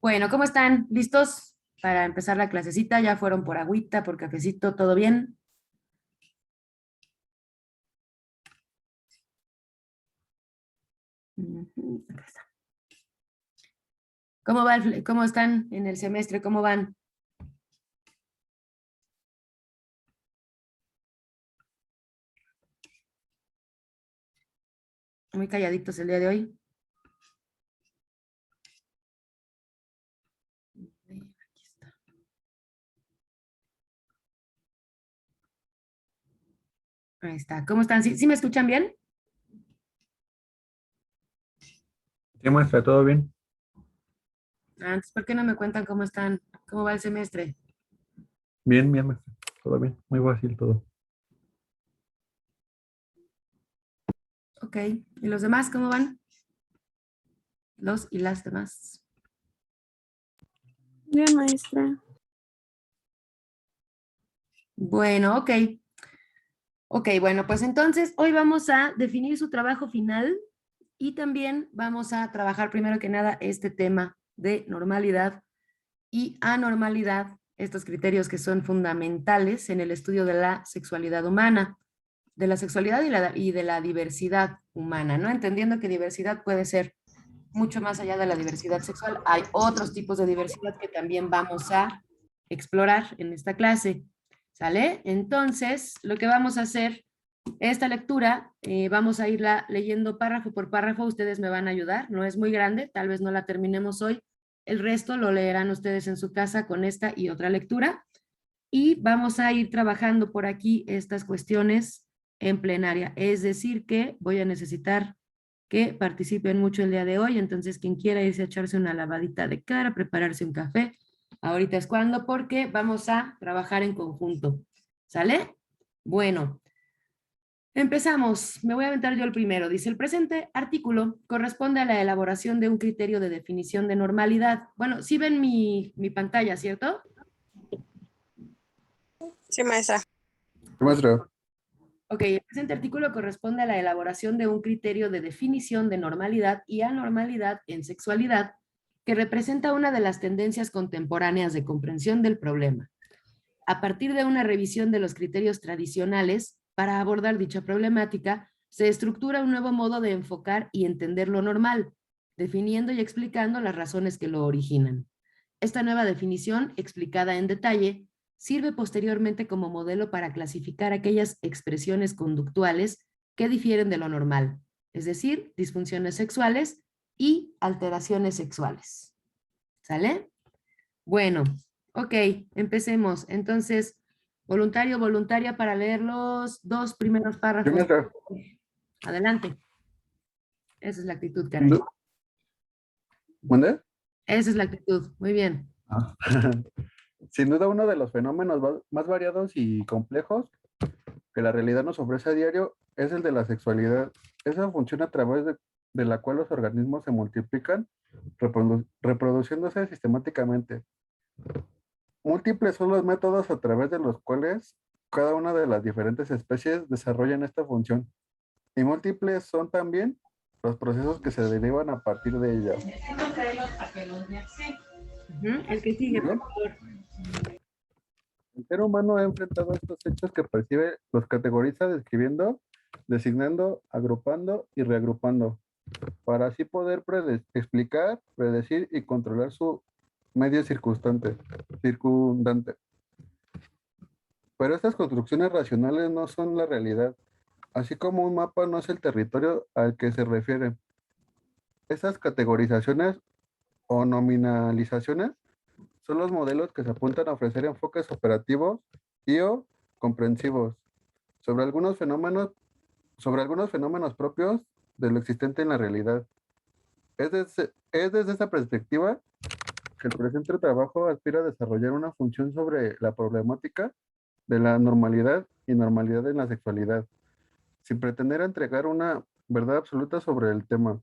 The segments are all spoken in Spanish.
Bueno, ¿cómo están? ¿Listos para empezar la clasecita? ¿Ya fueron por agüita, por cafecito? ¿Todo bien? Acá está. ¿Cómo están en el semestre? ¿Cómo van? Muy calladitos el día de hoy. Aquí está. Ahí está. ¿Cómo están? ¿Sí me escuchan bien? Sí, maestra, ¿todo bien? Antes, ¿por qué no me cuentan cómo están? ¿Cómo va el semestre? Bien, bien, maestra, todo bien, muy fácil todo. Ok. ¿Y los demás cómo van? Los y las demás. Bien, maestra. Bueno, ok. Ok, bueno, pues entonces hoy vamos a definir su trabajo final y también vamos a trabajar primero que nada este tema de normalidad y anormalidad, estos criterios que son fundamentales en el estudio de la sexualidad humana, de la sexualidad y de la diversidad humana, ¿no? Entendiendo que diversidad puede ser mucho más allá de la diversidad sexual. Hay otros tipos de diversidad que también vamos a explorar en esta clase, ¿sale? Entonces, lo que vamos a hacer, esta lectura, vamos a irla leyendo párrafo por párrafo, ustedes me van a ayudar, no es muy grande, tal vez no la terminemos hoy, el resto lo leerán ustedes en su casa con esta y otra lectura, y vamos a ir trabajando por aquí estas cuestiones en plenaria, es decir que voy a necesitar que participen mucho el día de hoy, entonces quien quiera irse a echarse una lavadita de cara, prepararse un café, ahorita es cuando, porque vamos a trabajar en conjunto, ¿sale? Bueno, empezamos. Me voy a aventar yo el primero. Dice, el presente artículo corresponde a la elaboración de un criterio de definición de normalidad. Bueno, sí ven mi pantalla, ¿cierto? Sí, maestra. Sí, maestra. Ok, el presente artículo corresponde a la elaboración de un criterio de definición de normalidad y anormalidad en sexualidad que representa una de las tendencias contemporáneas de comprensión del problema. A partir de una revisión de los criterios tradicionales para abordar dicha problemática, se estructura un nuevo modo de enfocar y entender lo normal, definiendo y explicando las razones que lo originan. Esta nueva definición, explicada en detalle, sirve posteriormente como modelo para clasificar aquellas expresiones conductuales que difieren de lo normal, es decir, disfunciones sexuales y alteraciones sexuales. ¿Sale? Bueno, ok, empecemos. Entonces, voluntario, voluntaria para leer los dos primeros Sí, párrafos. maestra. Adelante. Esa es la actitud, Sin caray. du- ¿Mande? Esa es la actitud. Muy bien. Ah. Sin duda, uno de los fenómenos más variados y complejos que la realidad nos ofrece a diario es el de la sexualidad. Esa función a través de la cual los organismos se multiplican, reproduciéndose sistemáticamente. Múltiples son los métodos a través de los cuales cada una de las diferentes especies desarrollan esta función. Y múltiples son también los procesos que se derivan a partir de ella. El que sigue, por Bien, favor. el ser humano ha enfrentado estos hechos que percibe, los categoriza describiendo, designando, agrupando y reagrupando, para así poder explicar, predecir y controlar su medio circundante. Pero estas construcciones racionales no son la realidad, así como un mapa no es el territorio al que se refiere. Esas categorizaciones o nominalizaciones son los modelos que se apuntan a ofrecer enfoques operativos y o comprensivos sobre sobre algunos fenómenos propios de lo existente en la realidad. Es desde esta perspectiva que el presente trabajo aspira a desarrollar una función sobre la problemática de la normalidad y normalidad en la sexualidad, sin pretender entregar una verdad absoluta sobre el tema,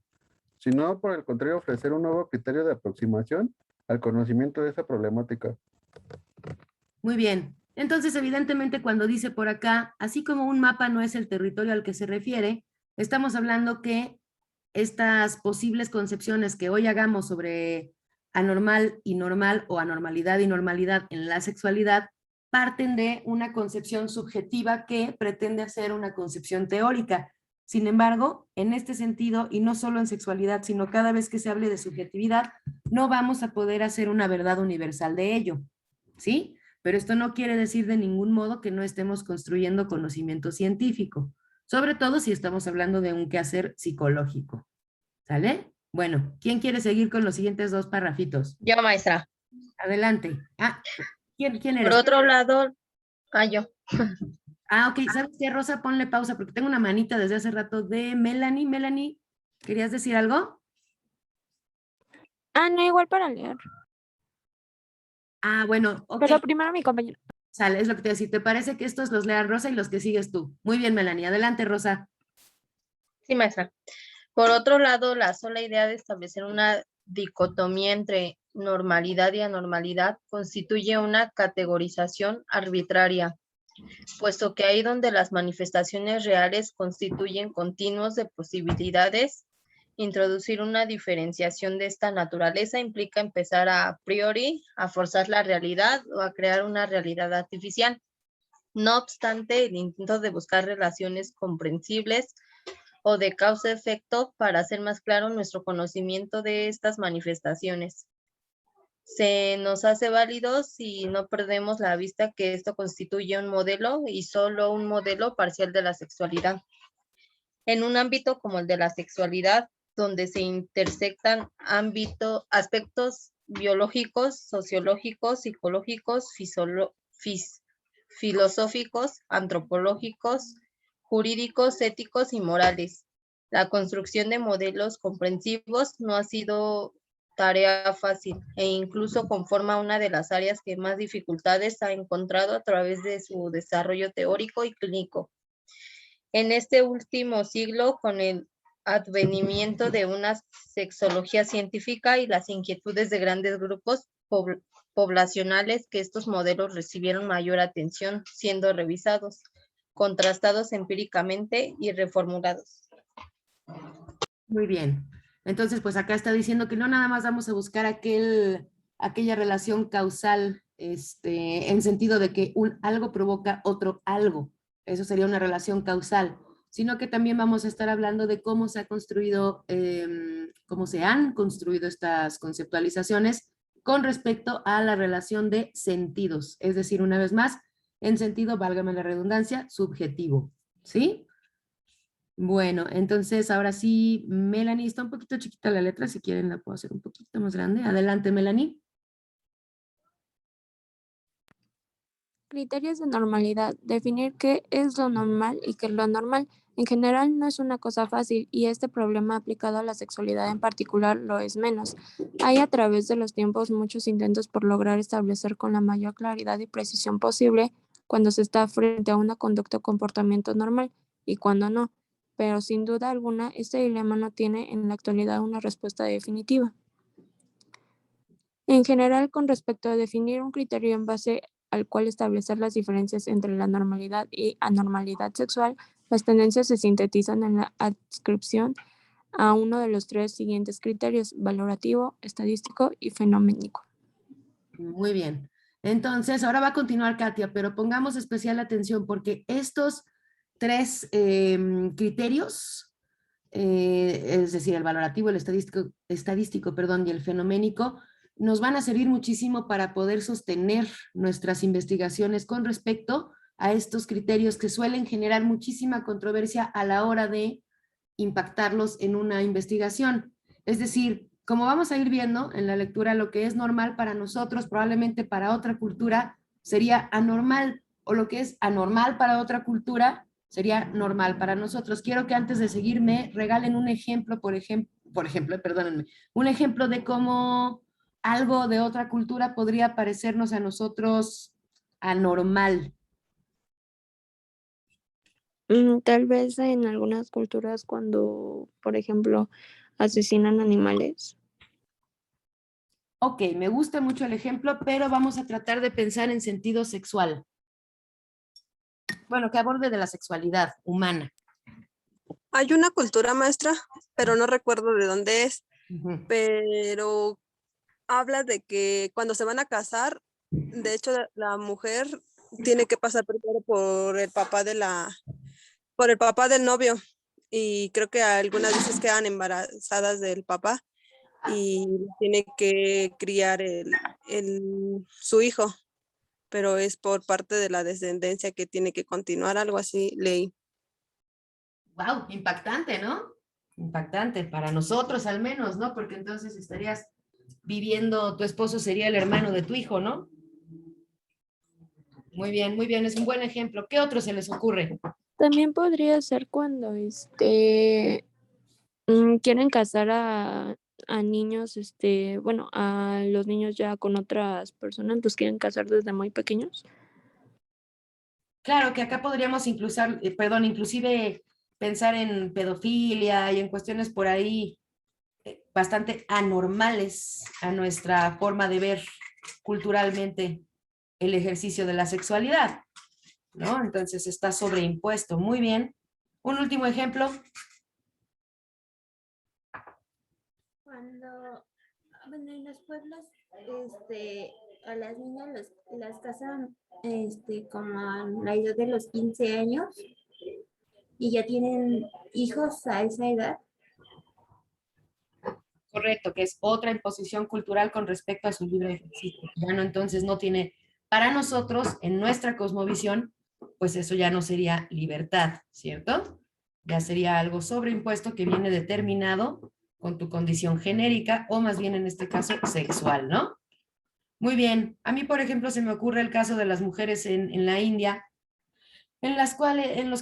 sino por el contrario ofrecer un nuevo criterio de aproximación al conocimiento de esa problemática. Muy bien. Entonces, evidentemente, cuando dice por acá, así como un mapa no es el territorio al que se refiere, estamos hablando que estas posibles concepciones que hoy hagamos sobre anormal y normal o anormalidad y normalidad en la sexualidad parten de una concepción subjetiva que pretende hacer una concepción teórica. Sin embargo, en este sentido, y no solo en sexualidad, sino cada vez que se hable de subjetividad, no vamos a poder hacer una verdad universal de ello, ¿sí? Pero esto no quiere decir de ningún modo que no estemos construyendo conocimiento científico, sobre todo si estamos hablando de un quehacer psicológico, ¿sale? Bueno, ¿quién quiere seguir con los siguientes dos parrafitos? Yo, maestra. Adelante. ¿Quién Por eres? otro lado, yo. Ok, ¿sabes qué, Rosa? Ponle pausa porque tengo una manita desde hace rato de Melanie. Melanie, ¿querías decir algo? No, igual para leer. Bueno, ok. Pero primero mi compañero. Sale, es lo que te decía. ¿Te parece que estos los lean Rosa y los que sigues tú? Muy bien, Melanie. Adelante, Rosa. Sí, maestra. Por otro lado, la sola idea de establecer una dicotomía entre normalidad y anormalidad constituye una categorización arbitraria, puesto que ahí donde las manifestaciones reales constituyen continuos de posibilidades, introducir una diferenciación de esta naturaleza implica empezar a priori a forzar la realidad o a crear una realidad artificial. No obstante, el intento de buscar relaciones comprensibles o de causa-efecto para hacer más claro nuestro conocimiento de estas manifestaciones se nos hace válido si no perdemos la vista que esto constituye un modelo y solo un modelo parcial de la sexualidad. En un ámbito como el de la sexualidad, donde se intersectan aspectos biológicos, sociológicos, psicológicos, filosóficos, antropológicos, jurídicos, éticos y morales. La construcción de modelos comprensivos no ha sido tarea fácil e incluso conforma una de las áreas que más dificultades ha encontrado a través de su desarrollo teórico y clínico. En este último siglo, con el advenimiento de una sexología científica y las inquietudes de grandes grupos poblacionales, que estos modelos recibieron mayor atención siendo revisados, contrastados empíricamente y reformulados. Muy bien. Entonces, pues acá está diciendo que no nada más vamos a buscar aquella relación causal, en sentido de que algo provoca otro algo. Eso sería una relación causal, sino que también vamos a estar hablando de cómo se ha construido, cómo se han construido estas conceptualizaciones con respecto a la relación de sentidos. Es decir, una vez más, en sentido, válgame la redundancia, subjetivo. ¿Sí? Bueno, entonces ahora sí, Melanie, está un poquito chiquita la letra, si quieren la puedo hacer un poquito más grande. Adelante, Melanie. Criterios de normalidad. Definir qué es lo normal y qué es lo anormal. En general no es una cosa fácil y este problema aplicado a la sexualidad en particular lo es menos. Hay a través de los tiempos muchos intentos por lograr establecer con la mayor claridad y precisión posible cuando se está frente a una conducta o comportamiento normal y cuando no. Pero sin duda alguna este dilema no tiene en la actualidad una respuesta definitiva. En general, con respecto a definir un criterio en base al cual establecer las diferencias entre la normalidad y anormalidad sexual, las tendencias se sintetizan en la adscripción a uno de los tres siguientes criterios: valorativo, estadístico y fenoménico. Muy bien. Entonces, ahora va a continuar Katia, pero pongamos especial atención porque estos tres criterios, es decir, el valorativo, el estadístico, perdón, y el fenoménico, nos van a servir muchísimo para poder sostener nuestras investigaciones con respecto a estos criterios que suelen generar muchísima controversia a la hora de impactarlos en una investigación. Es decir, como vamos a ir viendo en la lectura, lo que es normal para nosotros, probablemente para otra cultura sería anormal, o lo que es anormal para otra cultura sería normal para nosotros. Quiero que antes de seguir me regalen un ejemplo, por ejemplo, perdónenme, un ejemplo de cómo algo de otra cultura podría parecernos a nosotros anormal. Tal vez en algunas culturas cuando, por ejemplo, asesinan animales. Ok, me gusta mucho el ejemplo, pero vamos a tratar de pensar en sentido sexual. Bueno, que aborde de la sexualidad humana. Hay una cultura, maestra, pero no recuerdo de dónde es, Ujú. pero habla de que cuando se van a casar, de hecho, la mujer tiene que pasar primero por el papá por el papá del novio. Y creo que algunas veces quedan embarazadas del papá y tiene que criar su hijo, pero es por parte de la descendencia que tiene que continuar, algo así leí. Wow, impactante, ¿no? Impactante para nosotros al menos, ¿no? Porque entonces estarías viviendo, tu esposo sería el hermano de tu hijo, ¿no? Muy bien, es un buen ejemplo. ¿Qué otro se les ocurre? También podría ser cuando quieren casar a niños, bueno, a los niños ya con otras personas, los quieren casar desde muy pequeños. Claro que acá podríamos inclusive pensar en pedofilia y en cuestiones por ahí bastante anormales a nuestra forma de ver culturalmente el ejercicio de la sexualidad, ¿no? Entonces está sobreimpuesto. Muy bien. Un último ejemplo. Cuando, bueno, en los pueblos, a las niñas las casan, como a la edad de los 15 años y ya tienen hijos a esa edad. Correcto, que es otra imposición cultural con respecto a su libre ejercicio. Ya no, entonces no tiene, para nosotros, en nuestra cosmovisión, pues eso ya no sería libertad, ¿cierto? Ya sería algo sobreimpuesto que viene determinado con tu condición genérica o más bien en este caso sexual, ¿no? Muy bien. A mí, por ejemplo, se me ocurre el caso de las mujeres en la India, en los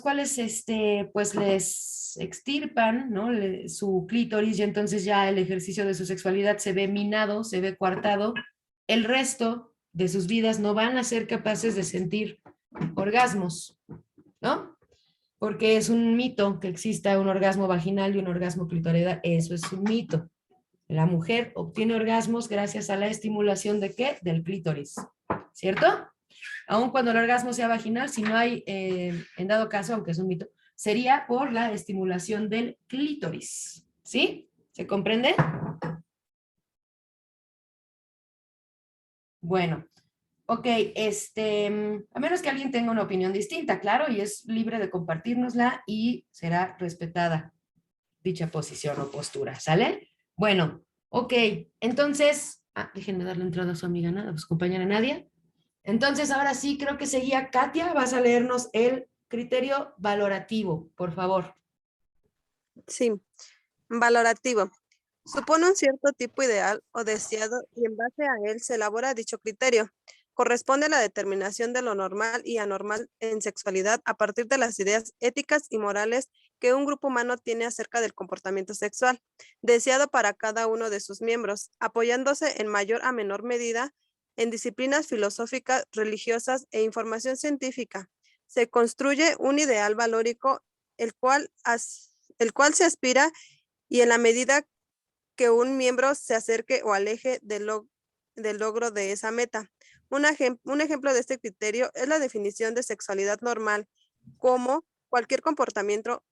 cuales pues les extirpan, ¿no? Su clítoris y entonces ya el ejercicio de su sexualidad se ve minado, se ve coartado. El resto de sus vidas no van a ser capaces de sentir orgasmos, ¿no? Porque es un mito que exista un orgasmo vaginal y un orgasmo clitorial. Eso es un mito. La mujer obtiene orgasmos gracias a la estimulación de ¿qué? Del clítoris, ¿cierto? Aun cuando el orgasmo sea vaginal, si no hay, en dado caso, aunque es un mito, sería por la estimulación del clítoris. ¿Sí? ¿Se comprende? Bueno, ok, a menos que alguien tenga una opinión distinta, claro, y es libre de compartirnosla y será respetada dicha posición o postura, ¿sale? Bueno, ok, entonces, déjenme darle entrada a su amiga, a su compañera Nadia. Entonces, ahora sí, creo que seguía Katia, vas a leernos el criterio valorativo, por favor. Sí, valorativo. Supone un cierto tipo ideal o deseado y en base a él se elabora dicho criterio. Corresponde a la determinación de lo normal y anormal en sexualidad a partir de las ideas éticas y morales que un grupo humano tiene acerca del comportamiento sexual, deseado para cada uno de sus miembros, apoyándose en mayor a menor medida en disciplinas filosóficas, religiosas e información científica. Se construye un ideal valórico el cual se aspira y en la medida que un miembro se acerque o aleje del logro de esa meta. Un ejemplo de este criterio es la definición de sexualidad normal como cualquier comportamiento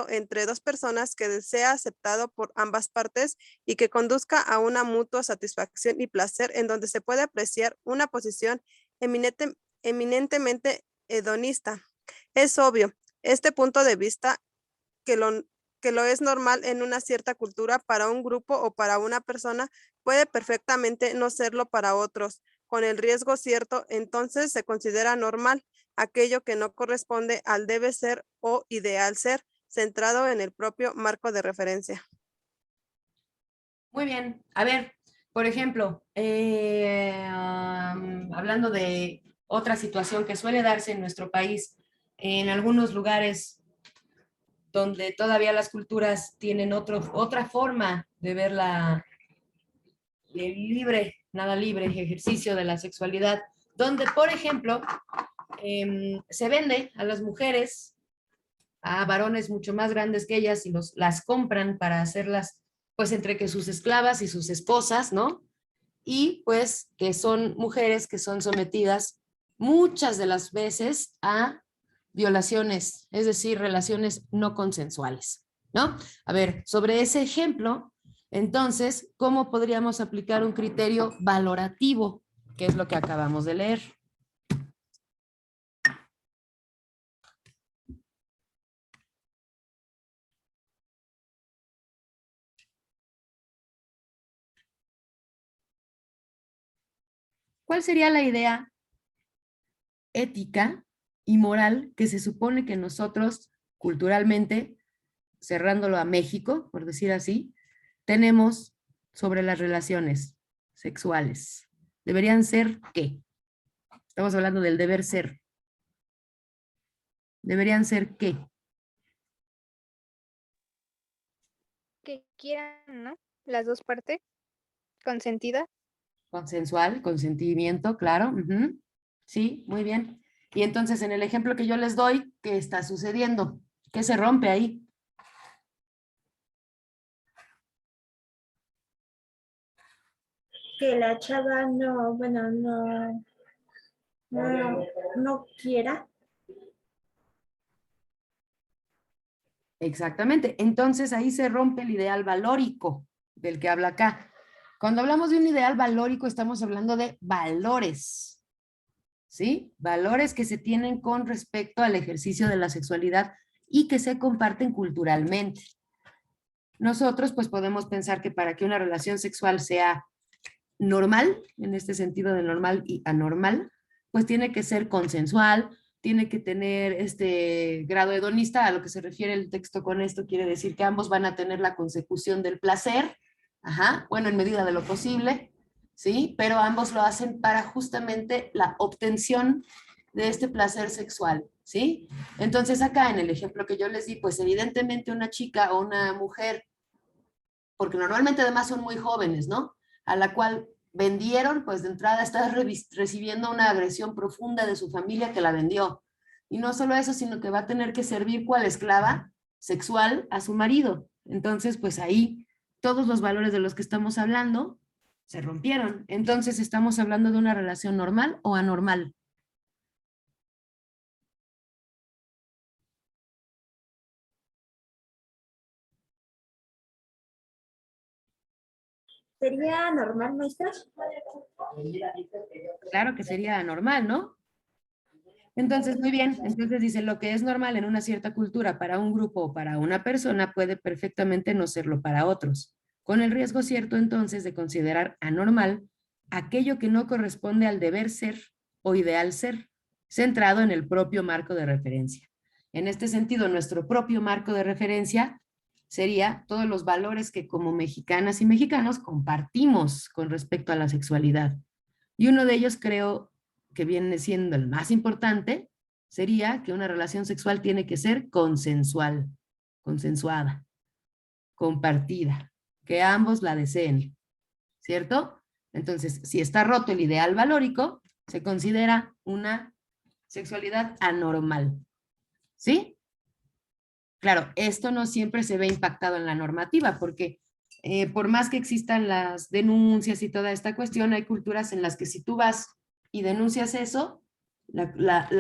entre dos personas que sea aceptado por ambas partes y que conduzca a una mutua satisfacción y placer en donde se puede apreciar una posición eminentemente hedonista. Es obvio, este punto de vista que lo es normal en una cierta cultura para un grupo o para una persona, puede perfectamente no serlo para otros. Con el riesgo cierto, entonces se considera normal aquello que no corresponde al debe ser o ideal ser, centrado en el propio marco de referencia. Muy bien. A ver, por ejemplo, hablando de otra situación que suele darse en nuestro país, en algunos lugares donde todavía las culturas tienen otra forma de ver el libre, nada libre, ejercicio de la sexualidad, donde, por ejemplo, se vende a las mujeres, a varones mucho más grandes que ellas y las compran para hacerlas, pues, entre que sus esclavas y sus esposas, ¿no? Y pues que son mujeres que son sometidas muchas de las veces a violaciones, es decir, relaciones no consensuales, ¿no? A ver, sobre ese ejemplo, Entonces, ¿cómo podríamos aplicar un criterio valorativo? Que es lo que acabamos de leer. ¿Cuál sería la idea ética y moral que se supone que nosotros, culturalmente, cerrándolo a México, por decir así, tenemos sobre las relaciones sexuales? ¿Deberían ser qué? Estamos hablando del deber ser. ¿Deberían ser qué? Que quieran, ¿no? Las dos partes, consentida. Consensual, consentimiento, claro. Ujú. Sí, muy bien. Y entonces, en el ejemplo que yo les doy, ¿qué está sucediendo? ¿Qué se rompe ahí? Que la chava no, bueno, no quiera. Exactamente. Entonces, ahí se rompe el ideal valórico del que habla acá. Cuando hablamos de un ideal valórico, estamos hablando de valores, ¿sí? Valores que se tienen con respecto al ejercicio de la sexualidad y que se comparten culturalmente. Nosotros, pues, podemos pensar que para que una relación sexual sea normal, en este sentido de normal y anormal, pues tiene que ser consensual, tiene que tener este grado hedonista. A lo que se refiere el texto con esto quiere decir que ambos van a tener la consecución del placer, ajá, bueno, en medida de lo posible, ¿sí? Pero ambos lo hacen para justamente la obtención de este placer sexual, ¿sí? Entonces acá en el ejemplo que yo les di, pues evidentemente una chica o una mujer, porque normalmente además son muy jóvenes, ¿no? A la cual vendieron, pues de entrada está recibiendo una agresión profunda de su familia que la vendió. Y no solo eso, sino que va a tener que servir cual esclava sexual a su marido. Entonces, pues ahí todos los valores de los que estamos hablando se rompieron. Entonces, ¿estamos hablando de una relación normal o anormal? ¿Sería normal, maestra? Claro que sería anormal, ¿no? Entonces, muy bien. Entonces dice, lo que es normal en una cierta cultura para un grupo o para una persona puede perfectamente no serlo para otros, con el riesgo cierto entonces de considerar anormal aquello que no corresponde al deber ser o ideal ser, centrado en el propio marco de referencia. En este sentido, nuestro propio marco de referencia sería todos los valores que como mexicanas y mexicanos compartimos con respecto a la sexualidad. Y uno de ellos creo que viene siendo el más importante, sería que una relación sexual tiene que ser consensual, consensuada, compartida, que ambos la deseen, ¿cierto? Entonces, si está roto el ideal valórico, se considera una sexualidad anormal, ¿sí? Claro, esto no siempre se ve impactado en la normativa, porque por más que existan las denuncias y toda esta cuestión, hay culturas en las que si tú vas y denuncias eso, la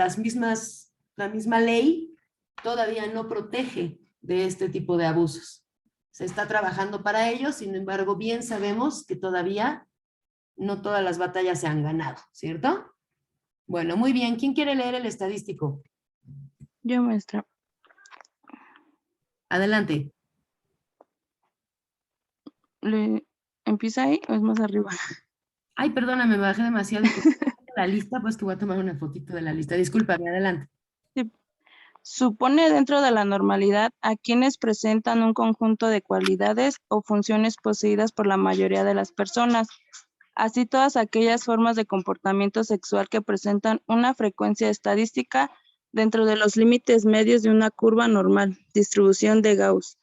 misma ley todavía no protege de este tipo de abusos. Se está trabajando para ello, sin embargo, bien sabemos que todavía no todas las batallas se han ganado, ¿cierto? Bueno, muy bien. ¿Quién quiere leer el estadístico? Yo, maestra. Adelante. ¿Empieza ahí o es más arriba? Ay, perdóname, me bajé demasiado. La lista, pues que voy a tomar una fotito de la lista. Discúlpame, adelante. Sí. Supone dentro de la normalidad a quienes presentan un conjunto de cualidades o funciones poseídas por la mayoría de las personas, así todas aquellas formas de comportamiento sexual que presentan una frecuencia estadística dentro de los límites medios de una curva normal, distribución de Gauss,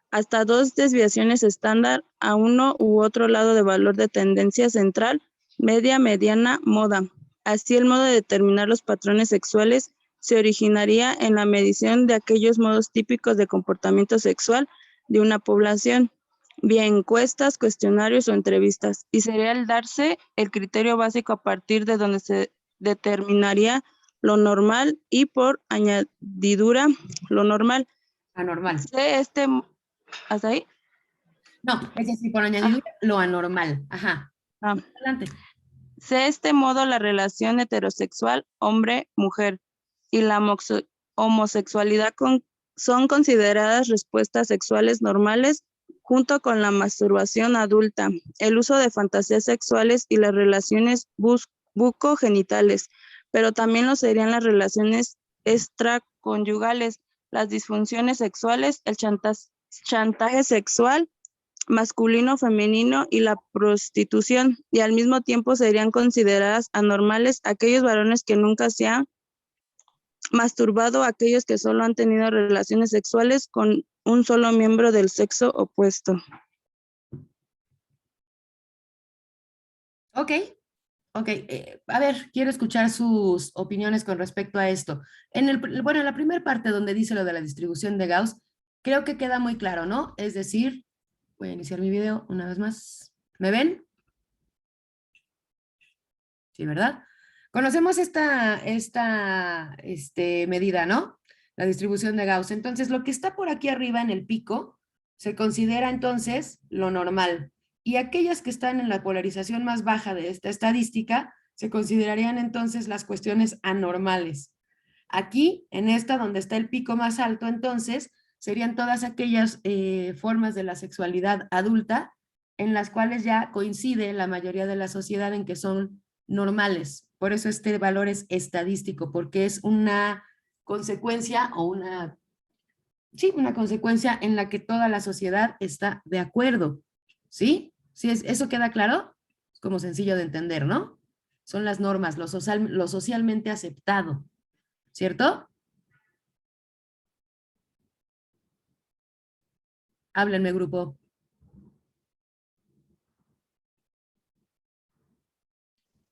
hasta 2 desviaciones estándar a uno u otro lado de valor de tendencia central, media, mediana, moda. Así el modo de determinar los patrones sexuales se originaría en la medición de aquellos modos típicos de comportamiento sexual de una población, vía encuestas, cuestionarios o entrevistas, y sería el darse el criterio básico a partir de donde se determinaría lo normal y por añadidura lo normal. Anormal. ¿Hasta ahí? No, es decir, por añadidura, lo anormal. Ajá. Ah, Adelante. de este modo, la relación heterosexual hombre-mujer y la homosexualidad son consideradas respuestas sexuales normales junto con la masturbación adulta, el uso de fantasías sexuales y las relaciones bucogenitales, pero también lo serían las relaciones extraconyugales, las disfunciones sexuales, el chantaje sexual masculino, femenino y la prostitución, y al mismo tiempo serían consideradas anormales aquellos varones que nunca se han masturbado, aquellos que solo han tenido relaciones sexuales con un solo miembro del sexo opuesto. Ok, ok. A ver, quiero escuchar sus opiniones con respecto a esto. Bueno, en la primera parte donde dice lo de la distribución de Gauss, creo que queda muy claro, ¿no? Es decir, voy a iniciar mi video una vez más. ¿Me ven? Sí, ¿verdad? Conocemos esta medida, ¿no? La distribución de Gauss. Entonces, lo que está por aquí arriba en el pico se considera entonces lo normal. Y aquellas que están en la polarización más baja de esta estadística se considerarían entonces las cuestiones anormales. Aquí, en esta donde está el pico más alto, entonces, serían todas aquellas formas de la sexualidad adulta en las cuales ya coincide la mayoría de la sociedad en que son normales. Por eso este valor es estadístico, porque es una consecuencia o una consecuencia en la que toda la sociedad está de acuerdo. ¿Sí? ¿Sí eso queda claro? Es como sencillo de entender, ¿no? Son las normas, lo socialmente aceptado, ¿cierto? Háblenme, grupo.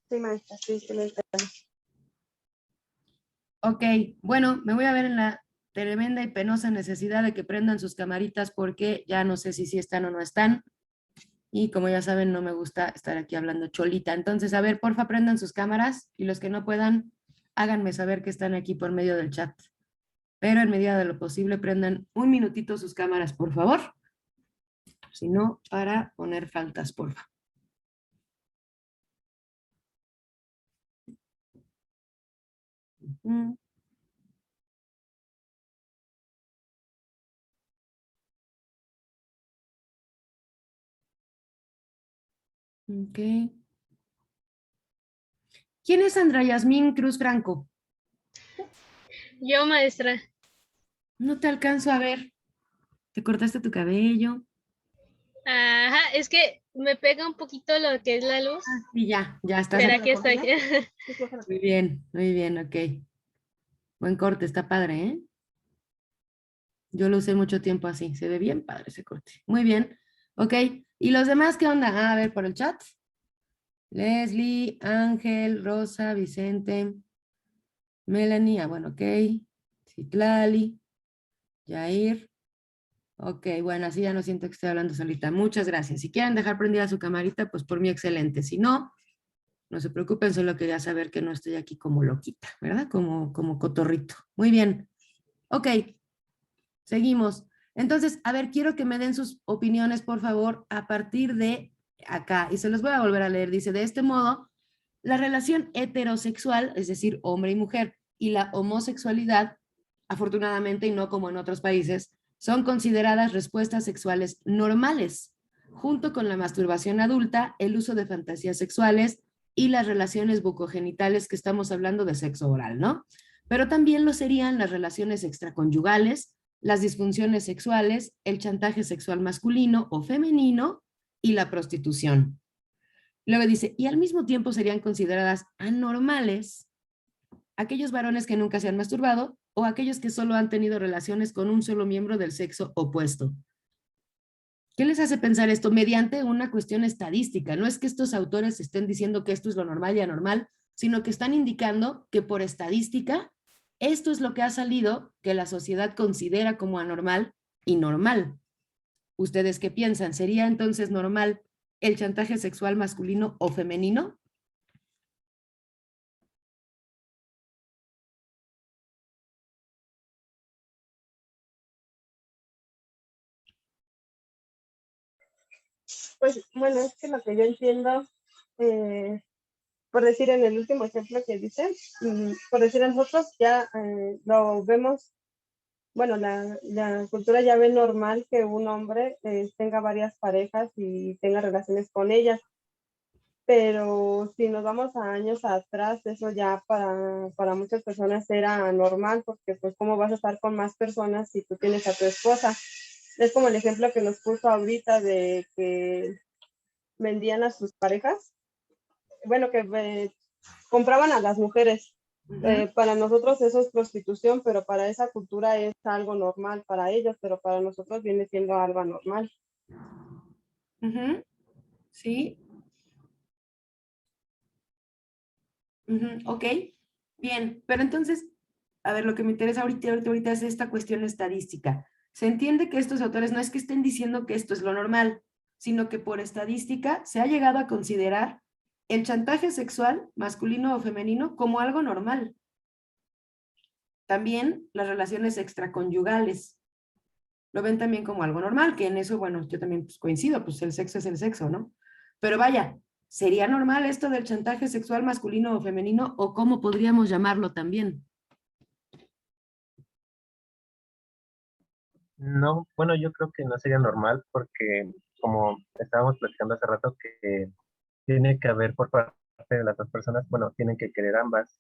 Sí, maestra, sí, sí, maestra. Ok, bueno, me voy a ver en la tremenda y penosa necesidad de que prendan sus camaritas porque ya no sé si sí están o no están. Y como ya saben, no me gusta estar aquí hablando cholita. Entonces, a ver, porfa, prendan sus cámaras y los que no puedan, háganme saber que están aquí por medio del chat. Pero en medida de lo posible, prendan un minutito sus cámaras, por favor. Si no, para poner faltas, porfa. Mm. Ok. ¿Quién es Sandra Yasmín Cruz Franco? Yo, maestra. No te alcanzo a ver. ¿Te cortaste tu cabello? Ajá, es que me pega un poquito lo que es la luz. Y ya estás. Pero aquí estoy. Muy bien, ok. Buen corte, está padre, ¿eh? Yo lo usé mucho tiempo así, se ve bien padre ese corte. Muy bien, ok. ¿Y los demás qué onda? Ah, a ver, por el chat. Leslie, Ángel, Rosa, Vicente, Melanie, bueno, ok. Citlali, Jair. Ok, bueno, así ya no siento que estoy hablando solita. Muchas gracias. Si quieren dejar prendida su camarita, pues por mí excelente. Si no, no se preocupen, solo quería saber que no estoy aquí como loquita, ¿verdad? Como cotorrito. Muy bien. Ok, seguimos. Entonces, a ver, quiero que me den sus opiniones, por favor, a partir de acá. Y se los voy a volver a leer. Dice, de este modo, la relación heterosexual, es decir, hombre y mujer, y la homosexualidad, afortunadamente y no como en otros países, son consideradas respuestas sexuales normales, junto con la masturbación adulta, el uso de fantasías sexuales y las relaciones bucogenitales que estamos hablando de sexo oral, ¿no? Pero también lo serían las relaciones extraconyugales, las disfunciones sexuales, el chantaje sexual masculino o femenino y la prostitución. Luego dice, y al mismo tiempo serían consideradas anormales aquellos varones que nunca se han masturbado o aquellos que solo han tenido relaciones con un solo miembro del sexo opuesto. ¿Qué les hace pensar esto? Mediante una cuestión estadística. No es que estos autores estén diciendo que esto es lo normal y anormal, sino que están indicando que por estadística, esto es lo que ha salido que la sociedad considera como anormal y normal. ¿Ustedes qué piensan? ¿Sería entonces normal el chantaje sexual masculino o femenino? Pues bueno, es que lo que yo entiendo, por decir en el último ejemplo que dice, por decir nosotros ya lo vemos, bueno, la cultura ya ve normal que un hombre tenga varias parejas y tenga relaciones con ellas, pero si nos vamos a años atrás, eso ya para muchas personas era normal, porque pues cómo vas a estar con más personas si tú tienes a tu esposa. Es como el ejemplo que nos puso ahorita de que vendían a sus parejas, bueno, que compraban a las mujeres. Para nosotros eso es prostitución, pero para esa cultura es algo normal para ellos, pero para nosotros viene siendo algo anormal. Sí. Ok, bien, pero entonces, a ver, lo que me interesa ahorita es esta cuestión estadística. Se entiende que estos autores no es que estén diciendo que esto es lo normal, sino que por estadística se ha llegado a considerar el chantaje sexual, masculino o femenino, como algo normal. También las relaciones extraconyugales lo ven también como algo normal, que en eso, bueno, yo también pues, coincido, pues el sexo es el sexo, ¿no? Pero vaya, ¿sería normal esto del chantaje sexual masculino o femenino o cómo podríamos llamarlo también? No, bueno, yo creo que no sería normal porque, como estábamos platicando hace rato, que tiene que haber por parte de las dos personas, bueno, tienen que querer ambas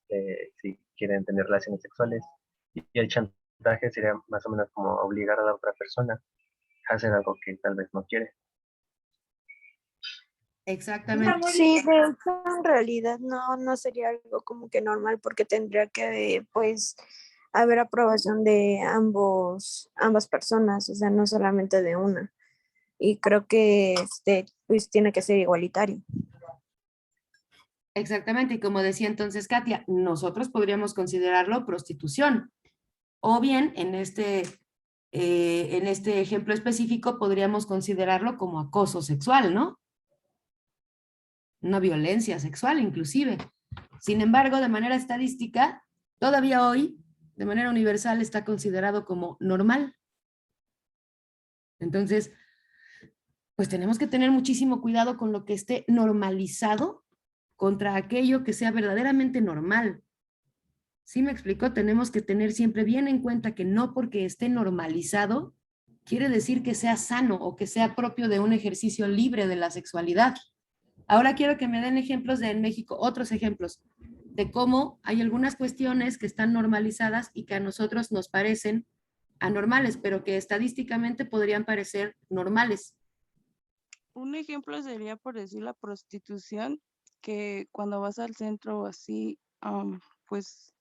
si quieren tener relaciones sexuales. Y el chantaje sería más o menos como obligar a la otra persona a hacer algo que tal vez no quiere. Exactamente. Sí, de hecho, en realidad no sería algo como que normal porque tendría que, pues, haber aprobación de ambas personas, o sea, no solamente de una. Y creo que pues tiene que ser igualitario. Exactamente, y como decía entonces Katia, nosotros podríamos considerarlo prostitución. O bien, en este ejemplo específico, podríamos considerarlo como acoso sexual, ¿no? Una violencia sexual inclusive. Sin embargo, de manera estadística, todavía hoy, de manera universal, está considerado como normal. Entonces, pues tenemos que tener muchísimo cuidado con lo que esté normalizado contra aquello que sea verdaderamente normal. ¿Sí me explico? Tenemos que tener siempre bien en cuenta que no porque esté normalizado quiere decir que sea sano o que sea propio de un ejercicio libre de la sexualidad. Ahora quiero que me den ejemplos de en México, otros ejemplos, de cómo hay algunas cuestiones que están normalizadas y que a nosotros nos parecen anormales, pero que estadísticamente podrían parecer normales. Un ejemplo sería, por decir, la prostitución, que cuando vas al centro así, pues,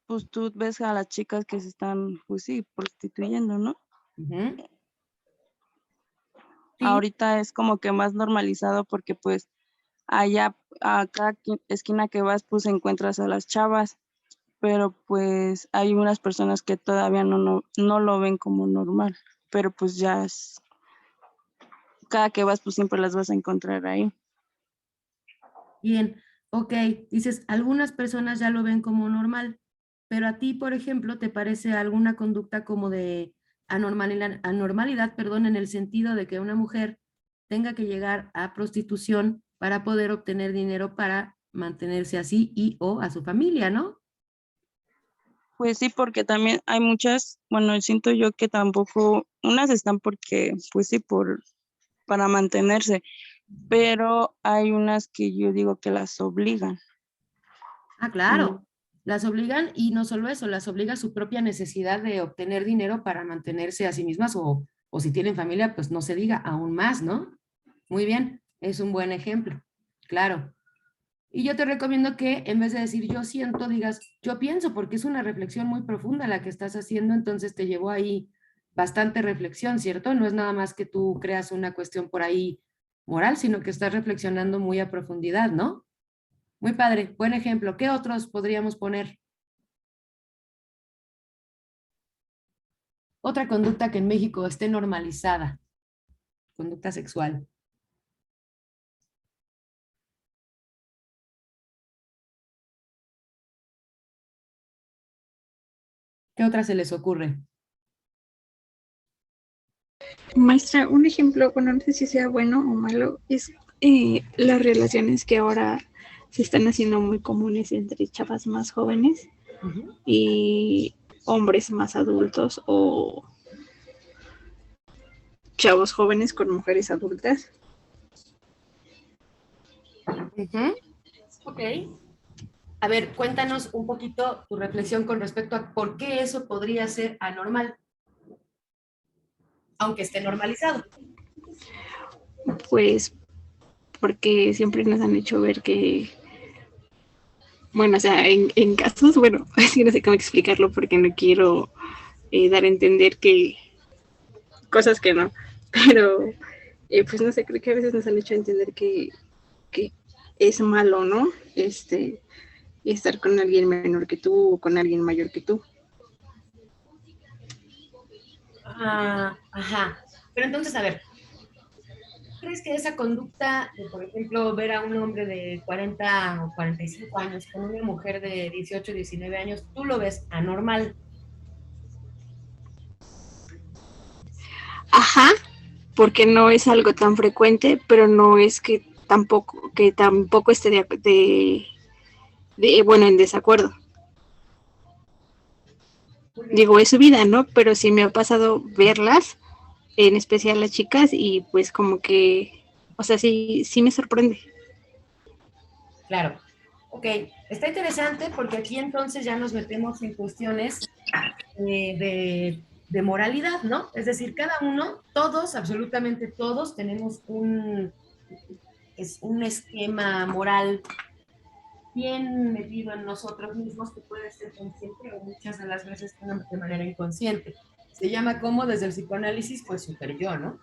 pues tú ves a las chicas que se están, pues sí, prostituyendo, ¿no? Sí. Ahorita es como que más normalizado porque pues allá a cada esquina que vas pues encuentras a las chavas, pero pues hay unas personas que todavía no lo ven como normal, pero pues ya es, cada que vas pues siempre las vas a encontrar ahí. Bien, ok, dices, algunas personas ya lo ven como normal, pero a ti, por ejemplo, ¿te parece alguna conducta como de anormalidad, perdón, en el sentido de que una mujer tenga que llegar a prostitución para poder obtener dinero para mantenerse así y o a su familia, ¿no? Pues sí, porque también hay muchas, bueno, siento yo que tampoco, unas están porque, pues sí, para mantenerse, pero hay unas que yo digo que las obligan. Ah, claro, las obligan y no solo eso, las obliga a su propia necesidad de obtener dinero para mantenerse a sí mismas o si tienen familia, pues no se diga aún más, ¿no? Muy bien, es un buen ejemplo, claro. Y yo te recomiendo que en vez de decir yo siento, digas yo pienso, porque es una reflexión muy profunda la que estás haciendo, entonces te llevó ahí bastante reflexión, ¿cierto? No es nada más que tú creas una cuestión por ahí moral, sino que estás reflexionando muy a profundidad, ¿no? Muy padre, buen ejemplo. ¿Qué otros podríamos poner? Otra conducta que en México esté normalizada, conducta sexual. ¿Qué otra se les ocurre? Maestra, un ejemplo, bueno, no sé si sea bueno o malo, es las relaciones que ahora se están haciendo muy comunes entre chavas más jóvenes y hombres más adultos o chavos jóvenes con mujeres adultas. Ok. A ver, cuéntanos un poquito tu reflexión con respecto a por qué eso podría ser anormal, aunque esté normalizado. Pues porque siempre nos han hecho ver que, bueno, o sea, en casos, bueno, es que no sé cómo explicarlo porque no quiero dar a entender que cosas que no, pero pues no sé, creo que a veces nos han hecho entender que es malo, ¿no? Estar con alguien menor que tú o con alguien mayor que tú. Ajá. Pero entonces, a ver, ¿crees que esa conducta, de, por ejemplo, ver a un hombre de 40 o 45 años con una mujer de 18 o 19 años, tú lo ves anormal? Ajá, porque no es algo tan frecuente, pero no es que tampoco esté bueno, en desacuerdo. Digo, es su vida, ¿no? Pero sí me ha pasado verlas, en especial las chicas, y pues como que, o sea, sí me sorprende. Claro. Ok, está interesante porque aquí entonces ya nos metemos en cuestiones de moralidad, ¿no? Es decir, cada uno, todos, absolutamente todos, tenemos un esquema moral bien metido en nosotros mismos que puede ser consciente o muchas de las veces de manera inconsciente. Se llama como desde el psicoanálisis, pues super yo, ¿no?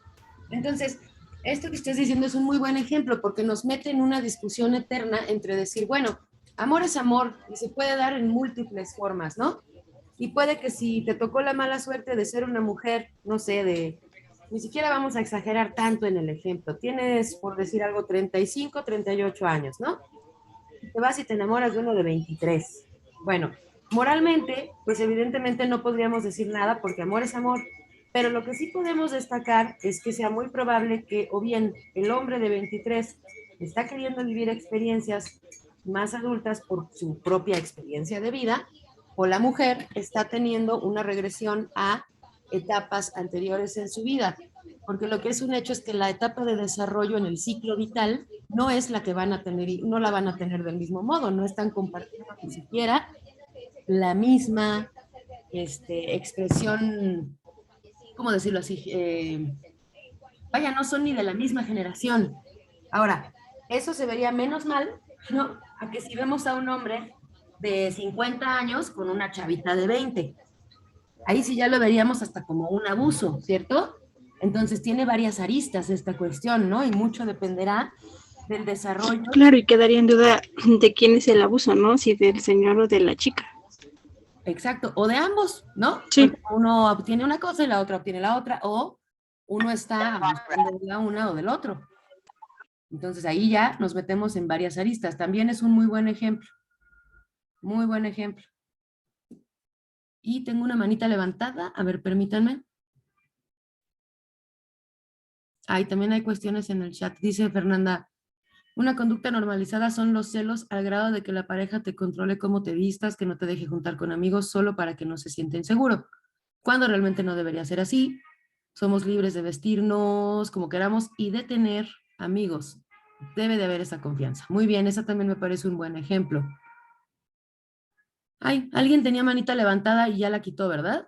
Entonces, esto que estás diciendo es un muy buen ejemplo porque nos mete en una discusión eterna entre decir, bueno, amor es amor y se puede dar en múltiples formas, ¿no? Y puede que si te tocó la mala suerte de ser una mujer, no sé, ni siquiera vamos a exagerar tanto en el ejemplo, tienes, por decir algo, 35, 38 años, ¿no? Te vas y te enamoras de uno de 23. Bueno, moralmente, pues evidentemente no podríamos decir nada porque amor es amor, pero lo que sí podemos destacar es que sea muy probable que o bien el hombre de 23 está queriendo vivir experiencias más adultas por su propia experiencia de vida, o la mujer está teniendo una regresión a etapas anteriores en su vida, porque lo que es un hecho es que la etapa de desarrollo en el ciclo vital no es la que van a tener, no la van a tener del mismo modo, no están compartiendo ni siquiera la misma expresión, ¿cómo decirlo así? Vaya, no son ni de la misma generación. Ahora, eso se vería menos mal, ¿no? A que si vemos a un hombre de 50 años con una chavita de 20. Ahí sí ya lo veríamos hasta como un abuso, ¿cierto? Entonces tiene varias aristas esta cuestión, ¿no? Y mucho dependerá del desarrollo. Claro, y quedaría en duda de quién es el abuso, ¿no? Si del señor o de la chica. Exacto, o de ambos, ¿no? Sí. Porque uno obtiene una cosa y la otra obtiene la otra, o uno está abusando de la una o del otro. Entonces ahí ya nos metemos en varias aristas. También es un muy buen ejemplo. Muy buen ejemplo. Y tengo una manita levantada. A ver, permítanme. Ahí también hay cuestiones en el chat. Dice Fernanda, una conducta normalizada son los celos al grado de que la pareja te controle cómo te vistas, que no te deje juntar con amigos solo para que no se sienta inseguro. Cuando realmente no debería ser así. Somos libres de vestirnos como queramos y de tener amigos. Debe de haber esa confianza. Muy bien, esa también me parece un buen ejemplo. Ay, alguien tenía manita levantada y ya la quitó, ¿verdad?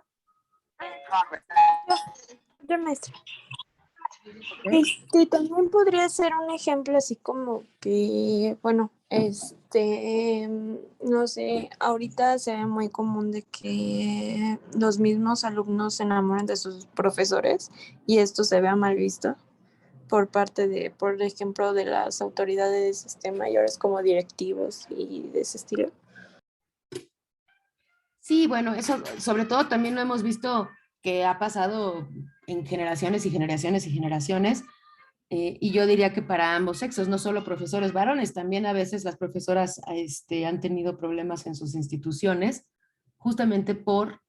Yo, maestra. También podría ser un ejemplo así como que, bueno, no sé, ahorita se ve muy común de que los mismos alumnos se enamoran de sus profesores y esto se vea mal visto por parte de, por ejemplo, de las autoridades mayores como directivos y de ese estilo. Sí, bueno, eso sobre todo también lo hemos visto que ha pasado en generaciones y generaciones y generaciones. Y yo diría que para ambos sexos, no solo profesores varones, también a veces las profesoras han tenido problemas en sus instituciones justamente por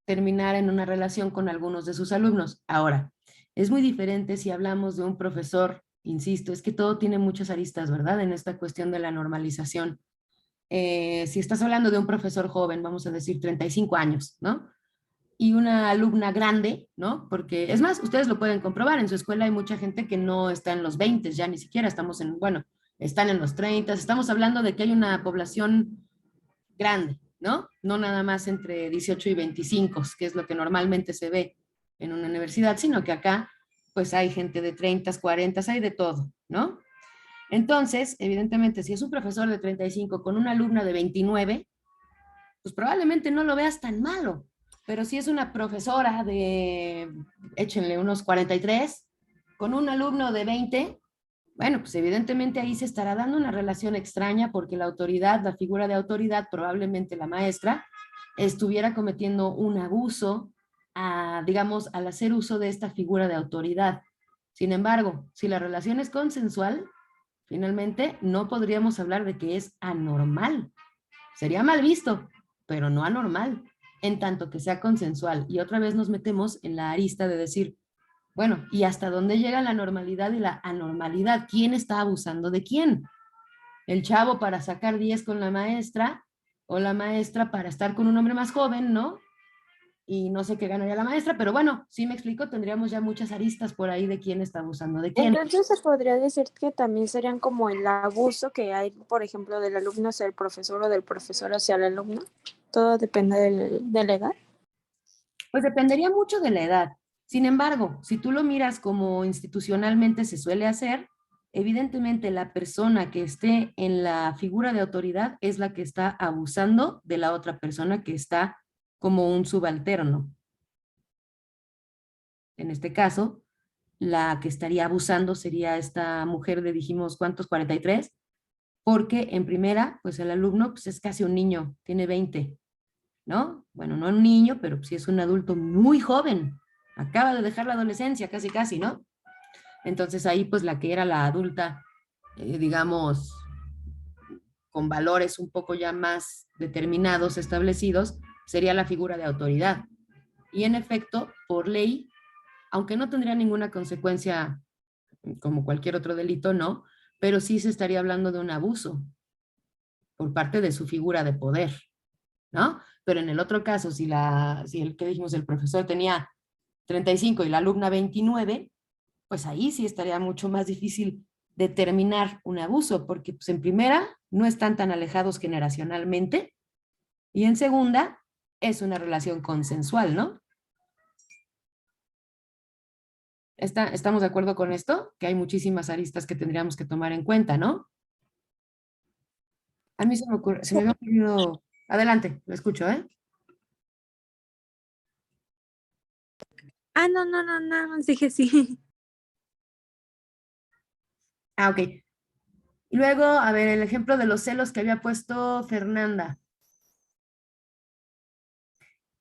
terminar en una relación con algunos de sus alumnos. Ahora, Es muy diferente si hablamos de un profesor, insisto, es que todo tiene muchas aristas, ¿verdad? En esta cuestión de la normalización. Si estás hablando de un profesor joven, vamos a decir 35 años, ¿no? Y una alumna grande, ¿no? Porque es más, ustedes lo pueden comprobar, en su escuela hay mucha gente que no está en los 20, ya ni siquiera estamos en, bueno, están en los 30, estamos hablando de que hay una población grande, ¿no? No nada más entre 18 y 25, que es lo que normalmente se ve en una universidad, sino que acá pues hay gente de 30, 40, hay de todo, ¿no? Entonces, evidentemente, si es un profesor de 35 con una alumna de 29, pues probablemente no lo veas tan malo, pero si es una profesora de, échenle unos 43, con un alumno de 20, bueno, pues evidentemente ahí se estará dando una relación extraña porque la autoridad, la figura de autoridad, probablemente la maestra, estuviera cometiendo un abuso, digamos, al hacer uso de esta figura de autoridad. Sin embargo, si la relación es consensual, finalmente no podríamos hablar de que es anormal. Sería mal visto, pero no anormal, en tanto que sea consensual. Y otra vez nos metemos en la arista de decir, bueno, ¿y hasta dónde llega la normalidad y la anormalidad? ¿Quién está abusando de quién? ¿El chavo para sacar 10 con la maestra o la maestra para estar con un hombre más joven, ¿no? Y no sé qué ganaría la maestra, pero bueno, si me explico, tendríamos ya muchas aristas por ahí de quién está abusando de quién. Entonces se podría decir que también serían como el abuso que hay, por ejemplo, del alumno hacia el profesor o del profesor hacia el alumno. Todo depende de la edad. Pues dependería mucho de la edad. Sin embargo, si tú lo miras como institucionalmente se suele hacer, evidentemente la persona que esté en la figura de autoridad es la que está abusando de la otra persona que está como un subalterno. En este caso, la que estaría abusando sería esta mujer de, dijimos, ¿cuántos? 43, porque en primera, pues el alumno pues es casi un niño, tiene 20, ¿no? Bueno, no un niño, pero sí es un adulto muy joven, acaba de dejar la adolescencia, casi casi, ¿no? Entonces ahí pues la que era la adulta, digamos, con valores un poco ya más determinados, establecidos, sería la figura de autoridad. Y en efecto, por ley, aunque no tendría ninguna consecuencia como cualquier otro delito, no, pero sí se estaría hablando de un abuso por parte de su figura de poder, ¿no? Pero en el otro caso, si el que dijimos, el profesor tenía 35 y la alumna 29, pues ahí sí estaría mucho más difícil determinar un abuso, porque pues en primera no están tan alejados generacionalmente y en segunda es una relación consensual, ¿no? ¿Estamos de acuerdo con esto? Que hay muchísimas aristas que tendríamos que tomar en cuenta, ¿no? A mí se me había ocurrido... Adelante, lo escucho, ¿eh? No, dije sí. Ah, ok. Y luego, a ver, el ejemplo de los celos que había puesto Fernanda.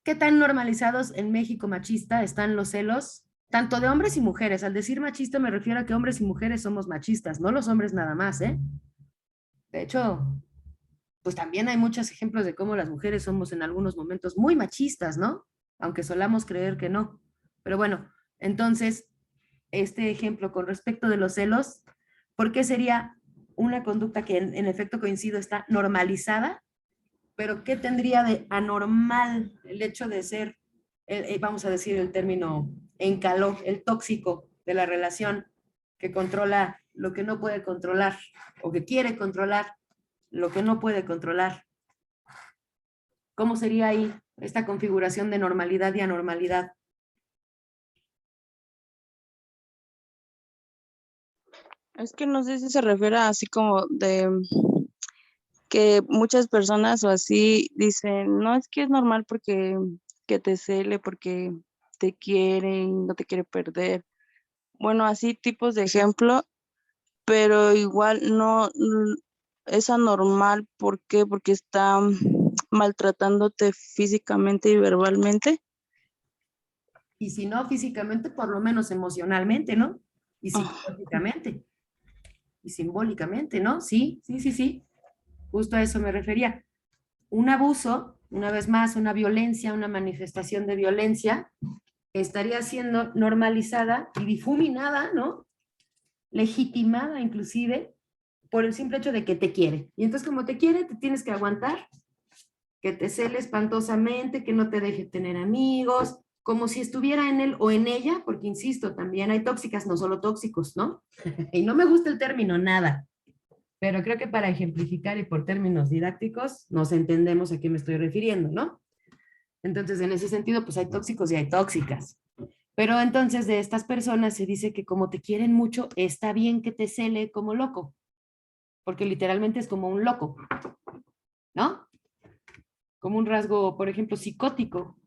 ¿Qué tan normalizados en México machista están los celos? Tanto de hombres y mujeres. Al decir machista me refiero a que hombres y mujeres somos machistas, no los hombres nada más, ¿eh? De hecho, pues también hay muchos ejemplos de cómo las mujeres somos en algunos momentos muy machistas, ¿no? Aunque solamos creer que no. Pero bueno, entonces, este ejemplo con respecto de los celos, ¿por qué sería una conducta que en efecto coincido está normalizada? Pero ¿qué tendría de anormal el hecho de ser, vamos a decir el término en calor, el tóxico de la relación que controla lo que no puede controlar o que quiere controlar lo que no puede controlar? ¿Cómo sería ahí esta configuración de normalidad y anormalidad? Es que no sé si se refiere a así como de que muchas personas o así dicen, no, es que es normal porque que te cele, porque te quiere y no te quiere perder. Bueno, así tipos de ejemplo, pero igual no es anormal. ¿Por qué? Porque está maltratándote físicamente y verbalmente. Y si no físicamente, por lo menos emocionalmente, ¿no? Y psicológicamente. Y simbólicamente, ¿no? Sí. Justo a eso me refería. Un abuso, una vez más, una violencia, una manifestación de violencia, estaría siendo normalizada y difuminada, ¿no? Legitimada inclusive, por el simple hecho de que te quiere. Y entonces como te quiere, te tienes que aguantar, que te cele espantosamente, que no te deje tener amigos, como si estuviera en él o en ella, porque insisto, también hay tóxicas, no solo tóxicos, ¿no? Y no me gusta el término nada, pero creo que para ejemplificar y por términos didácticos nos entendemos a qué me estoy refiriendo, ¿no? Entonces, en ese sentido, pues hay tóxicos y hay tóxicas. Pero entonces de estas personas se dice que como te quieren mucho, está bien que te cele como loco, porque literalmente es como un loco, ¿no? Como un rasgo, por ejemplo, psicótico.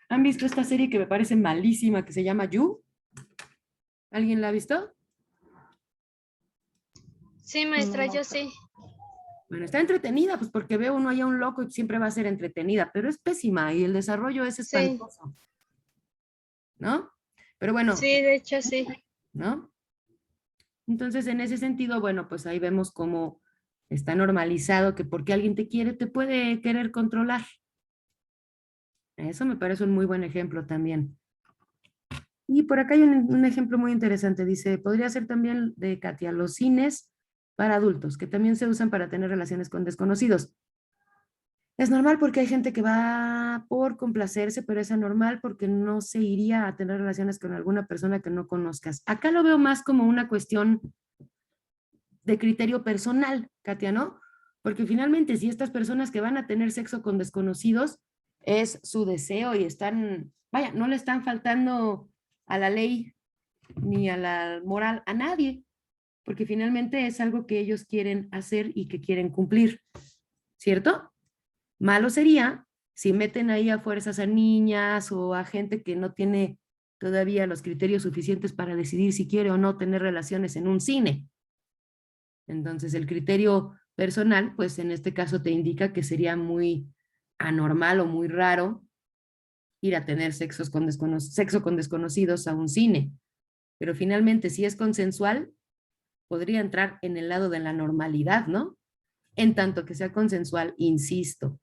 ¿Han visto esta serie que me parece malísima que se llama You? ¿Alguien la ha visto? Sí, maestra, yo sí. Bueno, está entretenida, pues porque veo uno allá un loco y siempre va a ser entretenida, pero es pésima y el desarrollo es Sí, espantoso, ¿no? Pero bueno, sí, de hecho sí. ¿no? Entonces, en ese sentido, bueno, pues ahí vemos cómo está normalizado que porque alguien te quiere, te puede querer controlar. Eso me parece un muy buen ejemplo también. Y por acá hay un ejemplo muy interesante. Dice, podría ser también de Katia, los cines para adultos, que también se usan para tener relaciones con desconocidos. Es normal porque hay gente que va por complacerse, pero es anormal porque no se iría a tener relaciones con alguna persona que no conozcas. Acá lo veo más como una cuestión de criterio personal, Katia, ¿no? Porque finalmente si estas personas que van a tener sexo con desconocidos es su deseo y están, vaya, no le están faltando a la ley ni a la moral a nadie, porque finalmente es algo que ellos quieren hacer y que quieren cumplir, ¿cierto? Malo sería si meten ahí a fuerzas a niñas o a gente que no tiene todavía los criterios suficientes para decidir si quiere o no tener relaciones en un cine. Entonces el criterio personal, pues en este caso te indica que sería muy anormal o muy raro ir a tener sexo con desconocidos a un cine. Pero finalmente, si es consensual, podría entrar en el lado de la normalidad, ¿no? En tanto que sea consensual, insisto.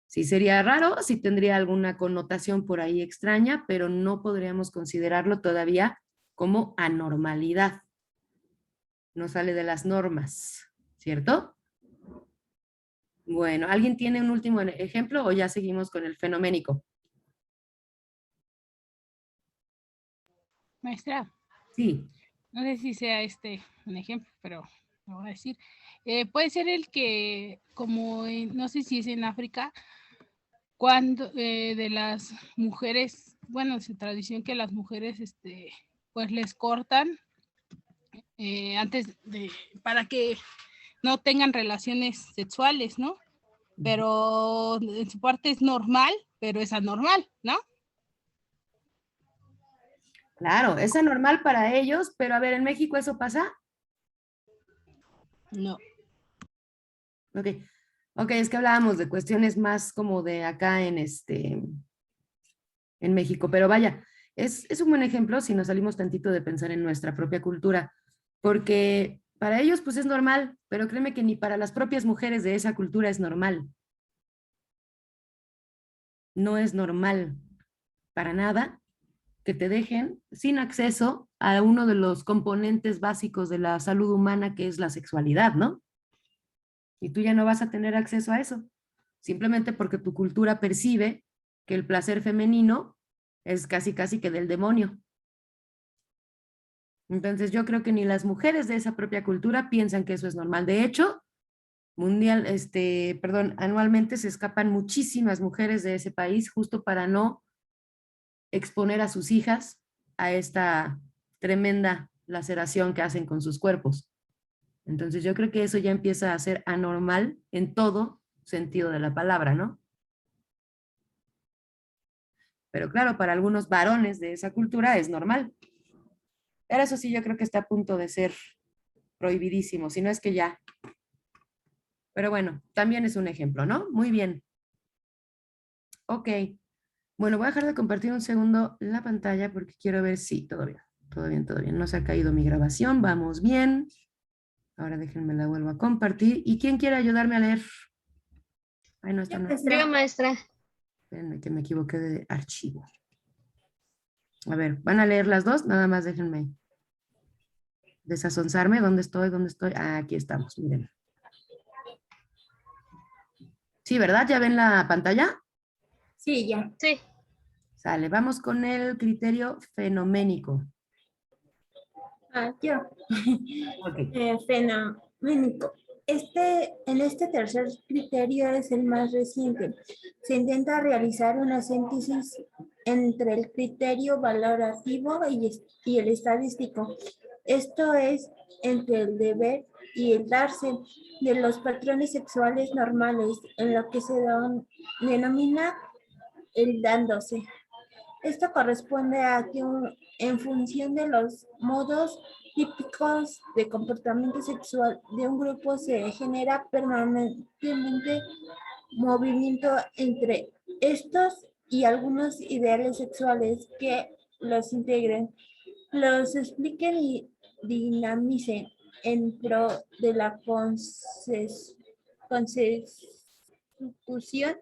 Sí sería raro, sí tendría alguna connotación por ahí extraña, pero no podríamos considerarlo todavía como anormalidad. No sale de las normas, ¿cierto? Bueno, ¿alguien tiene un último ejemplo o ya seguimos con el fenoménico? Maestra, Sí. no sé si sea un ejemplo, pero lo voy a decir. Puede ser el que, como no sé si es en África, cuando de las mujeres, bueno, es tradición que las mujeres pues les cortan antes de, para que no tengan relaciones sexuales, ¿no? Pero en su parte es normal, pero es anormal, ¿no? Claro, es anormal para ellos, pero a ver, ¿en México eso pasa? No. Ok, ok, es que hablábamos de cuestiones más como de acá en en México, pero vaya, es un buen ejemplo si nos salimos tantito de pensar en nuestra propia cultura, porque para ellos pues es normal, pero créeme que ni para las propias mujeres de esa cultura es normal. No es normal para nada que te dejen sin acceso a uno de los componentes básicos de la salud humana que es la sexualidad, ¿no? Y tú ya no vas a tener acceso a eso, simplemente porque tu cultura percibe que el placer femenino es casi casi que del demonio. Entonces yo creo que ni las mujeres de esa propia cultura piensan que eso es normal. De hecho, anualmente se escapan muchísimas mujeres de ese país justo para no exponer a sus hijas a esta tremenda laceración que hacen con sus cuerpos. Entonces yo creo que eso ya empieza a ser anormal en todo sentido de la palabra, ¿no? Pero claro, para algunos varones de esa cultura es normal. Pero eso sí, yo creo que está a punto de ser prohibidísimo, si no es que ya. Pero bueno, también es un ejemplo, ¿no? Muy bien. Ok. Bueno, voy a dejar de compartir un segundo la pantalla porque quiero ver si todo bien. Todo bien, todo bien. No se ha caído mi grabación, vamos bien. Ahora déjenme la vuelvo a compartir. ¿Y quién quiere ayudarme a leer? Ay, no está. Yo, maestra. Espérenme que me equivoqué de archivo. A ver, ¿van a leer las dos? Nada más déjenme desazonzarme. ¿Dónde estoy? ¿Dónde estoy? Ah, aquí estamos, miren. Sí, ¿verdad? ¿Ya ven la pantalla? Sí, ya. Sí. Sale, vamos con el criterio fenoménico. Yo. Ok. Fenoménico. En este tercer criterio es el más reciente. Se intenta realizar una síntesis entre el criterio valorativo y el estadístico. Esto es, entre el deber y el darse de los patrones sexuales normales, en lo que se denomina el dándose. Esto corresponde a que en función de los modos típicos de comportamiento sexual de un grupo se genera permanentemente movimiento entre estos y algunos ideales sexuales que los integren, los expliquen y dinamicen en pro de la consecución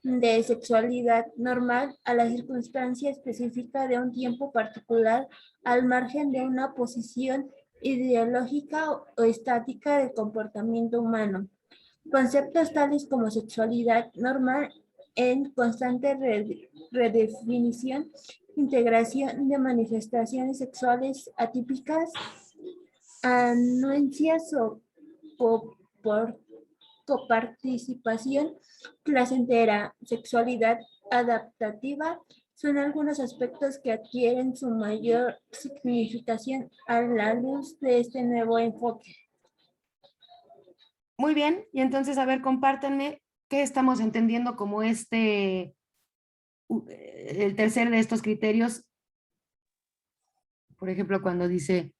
de sexualidad normal a la circunstancia específica de un tiempo particular al margen de una posición ideológica o estática del comportamiento humano. Conceptos tales como sexualidad normal en constante redefinición, integración de manifestaciones sexuales atípicas, anuencias o por coparticipación placentera, sexualidad adaptativa, son algunos aspectos que adquieren su mayor significación a la luz de este nuevo enfoque. Muy bien, y entonces, a ver, compártanme qué estamos entendiendo como el tercer de estos criterios. Por ejemplo, cuando dice,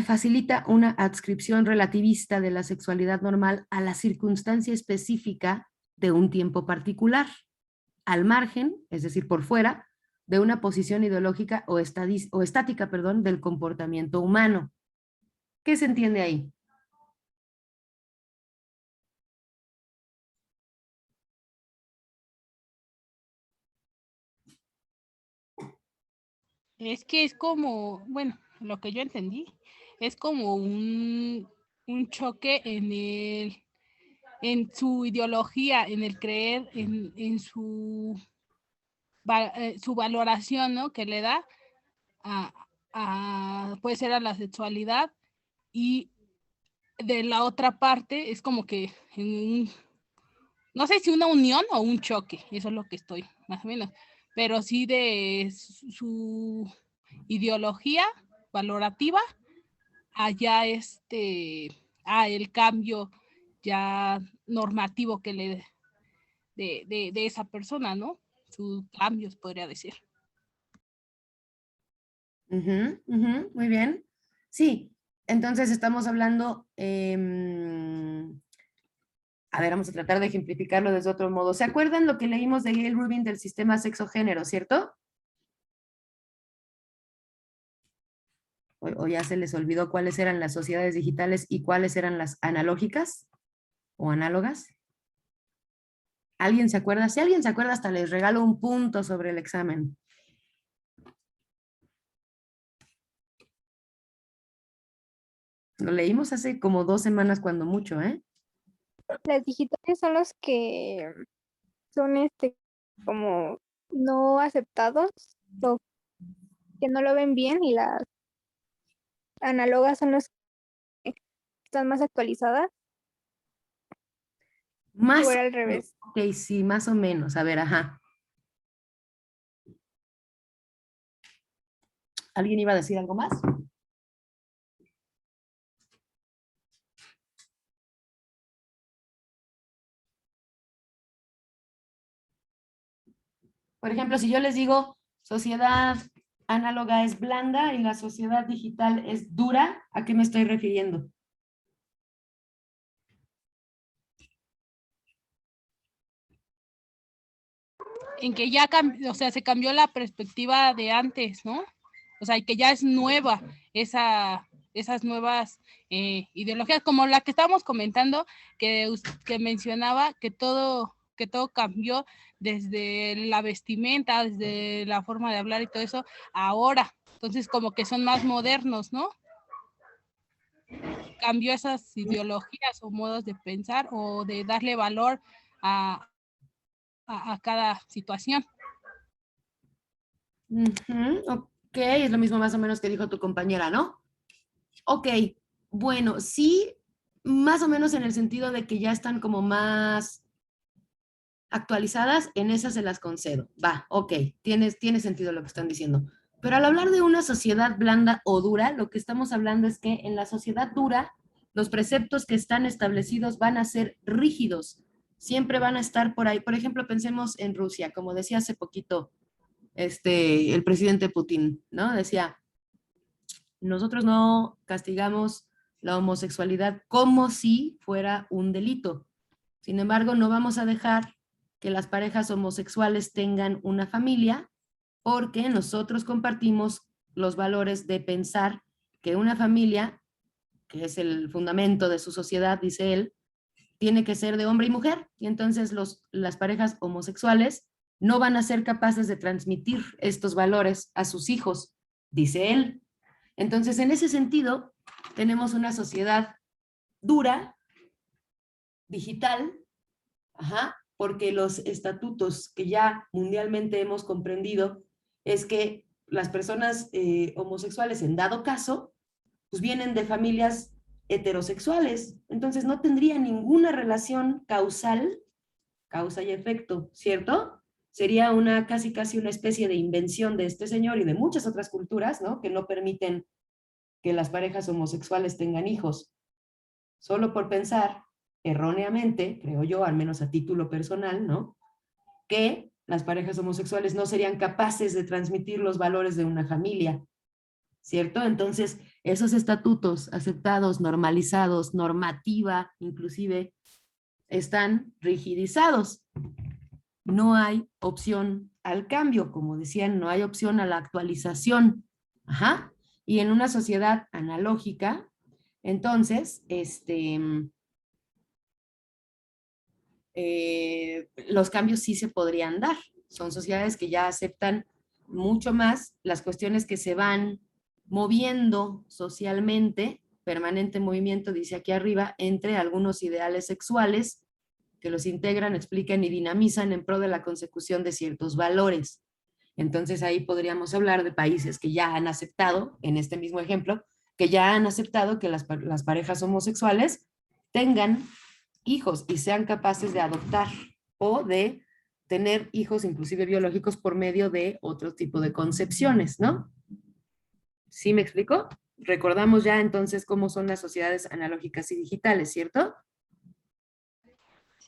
facilita una adscripción relativista de la sexualidad normal a la circunstancia específica de un tiempo particular, al margen, es decir, por fuera, de una posición ideológica o estática, perdón, del comportamiento humano. ¿Qué se entiende ahí? Es que es como, bueno, lo que yo entendí, es como un choque en su ideología, en el creer, en su valoración, ¿no? Que le da puede ser a la sexualidad, y de la otra parte es como que no sé si una unión o un choque, eso es lo que estoy, más o menos, pero sí de su ideología valorativa allá el cambio ya normativo que le de esa persona, ¿no? Sus cambios, podría decir. Muy bien. Sí, entonces estamos hablando, a ver, vamos a tratar de ejemplificarlo desde otro modo. ¿Se acuerdan lo que leímos de Gayle Rubin del sistema sexo-género, cierto? O ya se les olvidó cuáles eran las sociedades digitales y cuáles eran las analógicas o análogas. ¿Alguien se acuerda? Si alguien se acuerda, hasta les regalo un punto sobre el examen. Lo leímos hace como 2 semanas cuando mucho, ¿eh? Las digitales son los que son como no aceptados o que no lo ven bien, y las análogas son los que están más actualizadas. Más O era al revés. Ok, sí, más o menos. A ver, ajá. ¿Alguien iba a decir algo más? Por ejemplo, si yo les digo sociedad análoga es blanda y la sociedad digital es dura, ¿a qué me estoy refiriendo? En que ya o sea, se cambió la perspectiva de antes, ¿no? O sea, y que ya es nueva esas nuevas ideologías, como la que estábamos comentando, que mencionaba que todo que todo cambió desde la vestimenta, desde la forma de hablar y todo eso, ahora. Entonces, como que son más modernos, ¿no? Cambió esas ideologías o modos de pensar o de darle valor a cada situación. Ok, es lo mismo más o menos que dijo tu compañera, ¿no? Ok, bueno, sí, más o menos en el sentido de que ya están como más actualizadas, en esas se las concedo. Va, ok, tiene sentido lo que están diciendo. Pero al hablar de una sociedad blanda o dura, lo que estamos hablando es que en la sociedad dura, los preceptos que están establecidos van a ser rígidos, siempre van a estar por ahí. Por ejemplo, pensemos en Rusia, como decía hace poquito el presidente Putin, ¿no? Decía, nosotros no castigamos la homosexualidad como si fuera un delito. Sin embargo, no vamos a dejar que las parejas homosexuales tengan una familia porque nosotros compartimos los valores de pensar que una familia, que es el fundamento de su sociedad, dice él, tiene que ser de hombre y mujer. Y entonces las parejas homosexuales no van a ser capaces de transmitir estos valores a sus hijos, dice él. Entonces, en ese sentido, tenemos una sociedad dura, digital, porque los estatutos que ya mundialmente hemos comprendido es que las personas homosexuales, en dado caso, pues vienen de familias heterosexuales, entonces no tendría ninguna relación causal, causa y efecto, ¿cierto? Sería casi una especie de invención de este señor y de muchas otras culturas, ¿no? Que no permiten que las parejas homosexuales tengan hijos, solo por pensar erróneamente, creo yo, al menos a título personal, ¿no? Que las parejas homosexuales no serían capaces de transmitir los valores de una familia, ¿cierto? Entonces, esos estatutos aceptados, normalizados, normativa, inclusive, están rigidizados. No hay opción al cambio, como decían, no hay opción a la actualización. Y en una sociedad analógica, entonces, los cambios sí se podrían dar. Son sociedades que ya aceptan mucho más las cuestiones que se van moviendo socialmente, permanente movimiento, dice aquí arriba, entre algunos ideales sexuales que los integran, explican y dinamizan en pro de la consecución de ciertos valores. Entonces ahí podríamos hablar de países que ya han aceptado, en este mismo ejemplo, que ya han aceptado que las parejas homosexuales tengan hijos y sean capaces de adoptar o de tener hijos inclusive biológicos por medio de otro tipo de concepciones, ¿no? ¿Sí me explico? Recordamos ya entonces cómo son las sociedades analógicas y digitales, ¿cierto?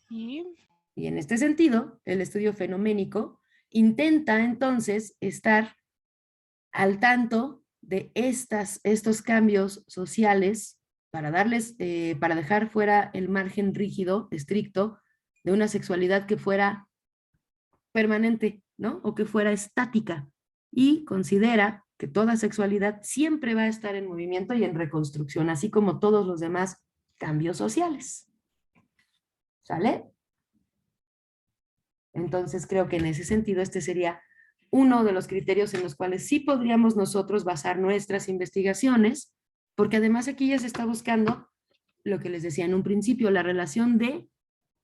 Sí. Y en este sentido, el estudio fenoménico intenta entonces estar al tanto de estos cambios sociales para para dejar fuera el margen rígido, estricto, de una sexualidad que fuera permanente, ¿no? O que fuera estática. Y considera que toda sexualidad siempre va a estar en movimiento y en reconstrucción, así como todos los demás cambios sociales. ¿Sale? Entonces creo que en ese sentido este sería uno de los criterios en los cuales sí podríamos nosotros basar nuestras investigaciones, porque además aquí ya se está buscando lo que les decía en un principio, la relación de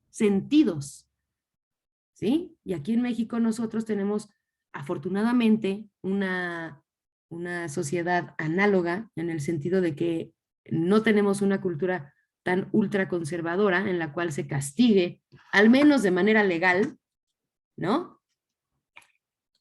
sentidos, ¿sí? Y aquí en México nosotros tenemos afortunadamente una sociedad análoga en el sentido de que no tenemos una cultura tan ultraconservadora en la cual se castigue, al menos de manera legal, ¿no?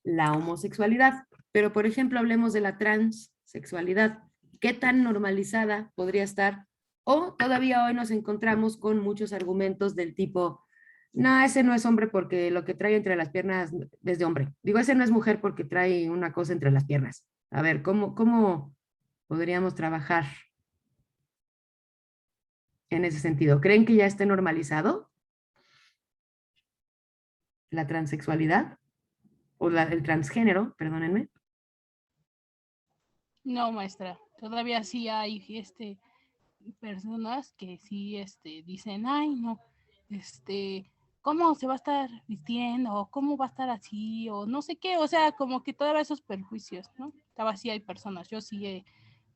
La homosexualidad. Pero, por ejemplo, hablemos de la transexualidad. ¿Qué tan normalizada podría estar? O todavía hoy nos encontramos con muchos argumentos del tipo, no, ese no es hombre porque lo que trae entre las piernas es de hombre. Digo, ese no es mujer porque trae una cosa entre las piernas. A ver, ¿cómo podríamos trabajar en ese sentido? ¿Creen que ya esté normalizado la transexualidad? O el transgénero, perdónenme. No, maestra, todavía sí hay personas que sí dicen, ay, no, ¿cómo se va a estar vistiendo? O ¿cómo va a estar así? O no sé qué, o sea, como que todavía esos perjuicios, ¿no? Todavía sí hay personas, yo sí he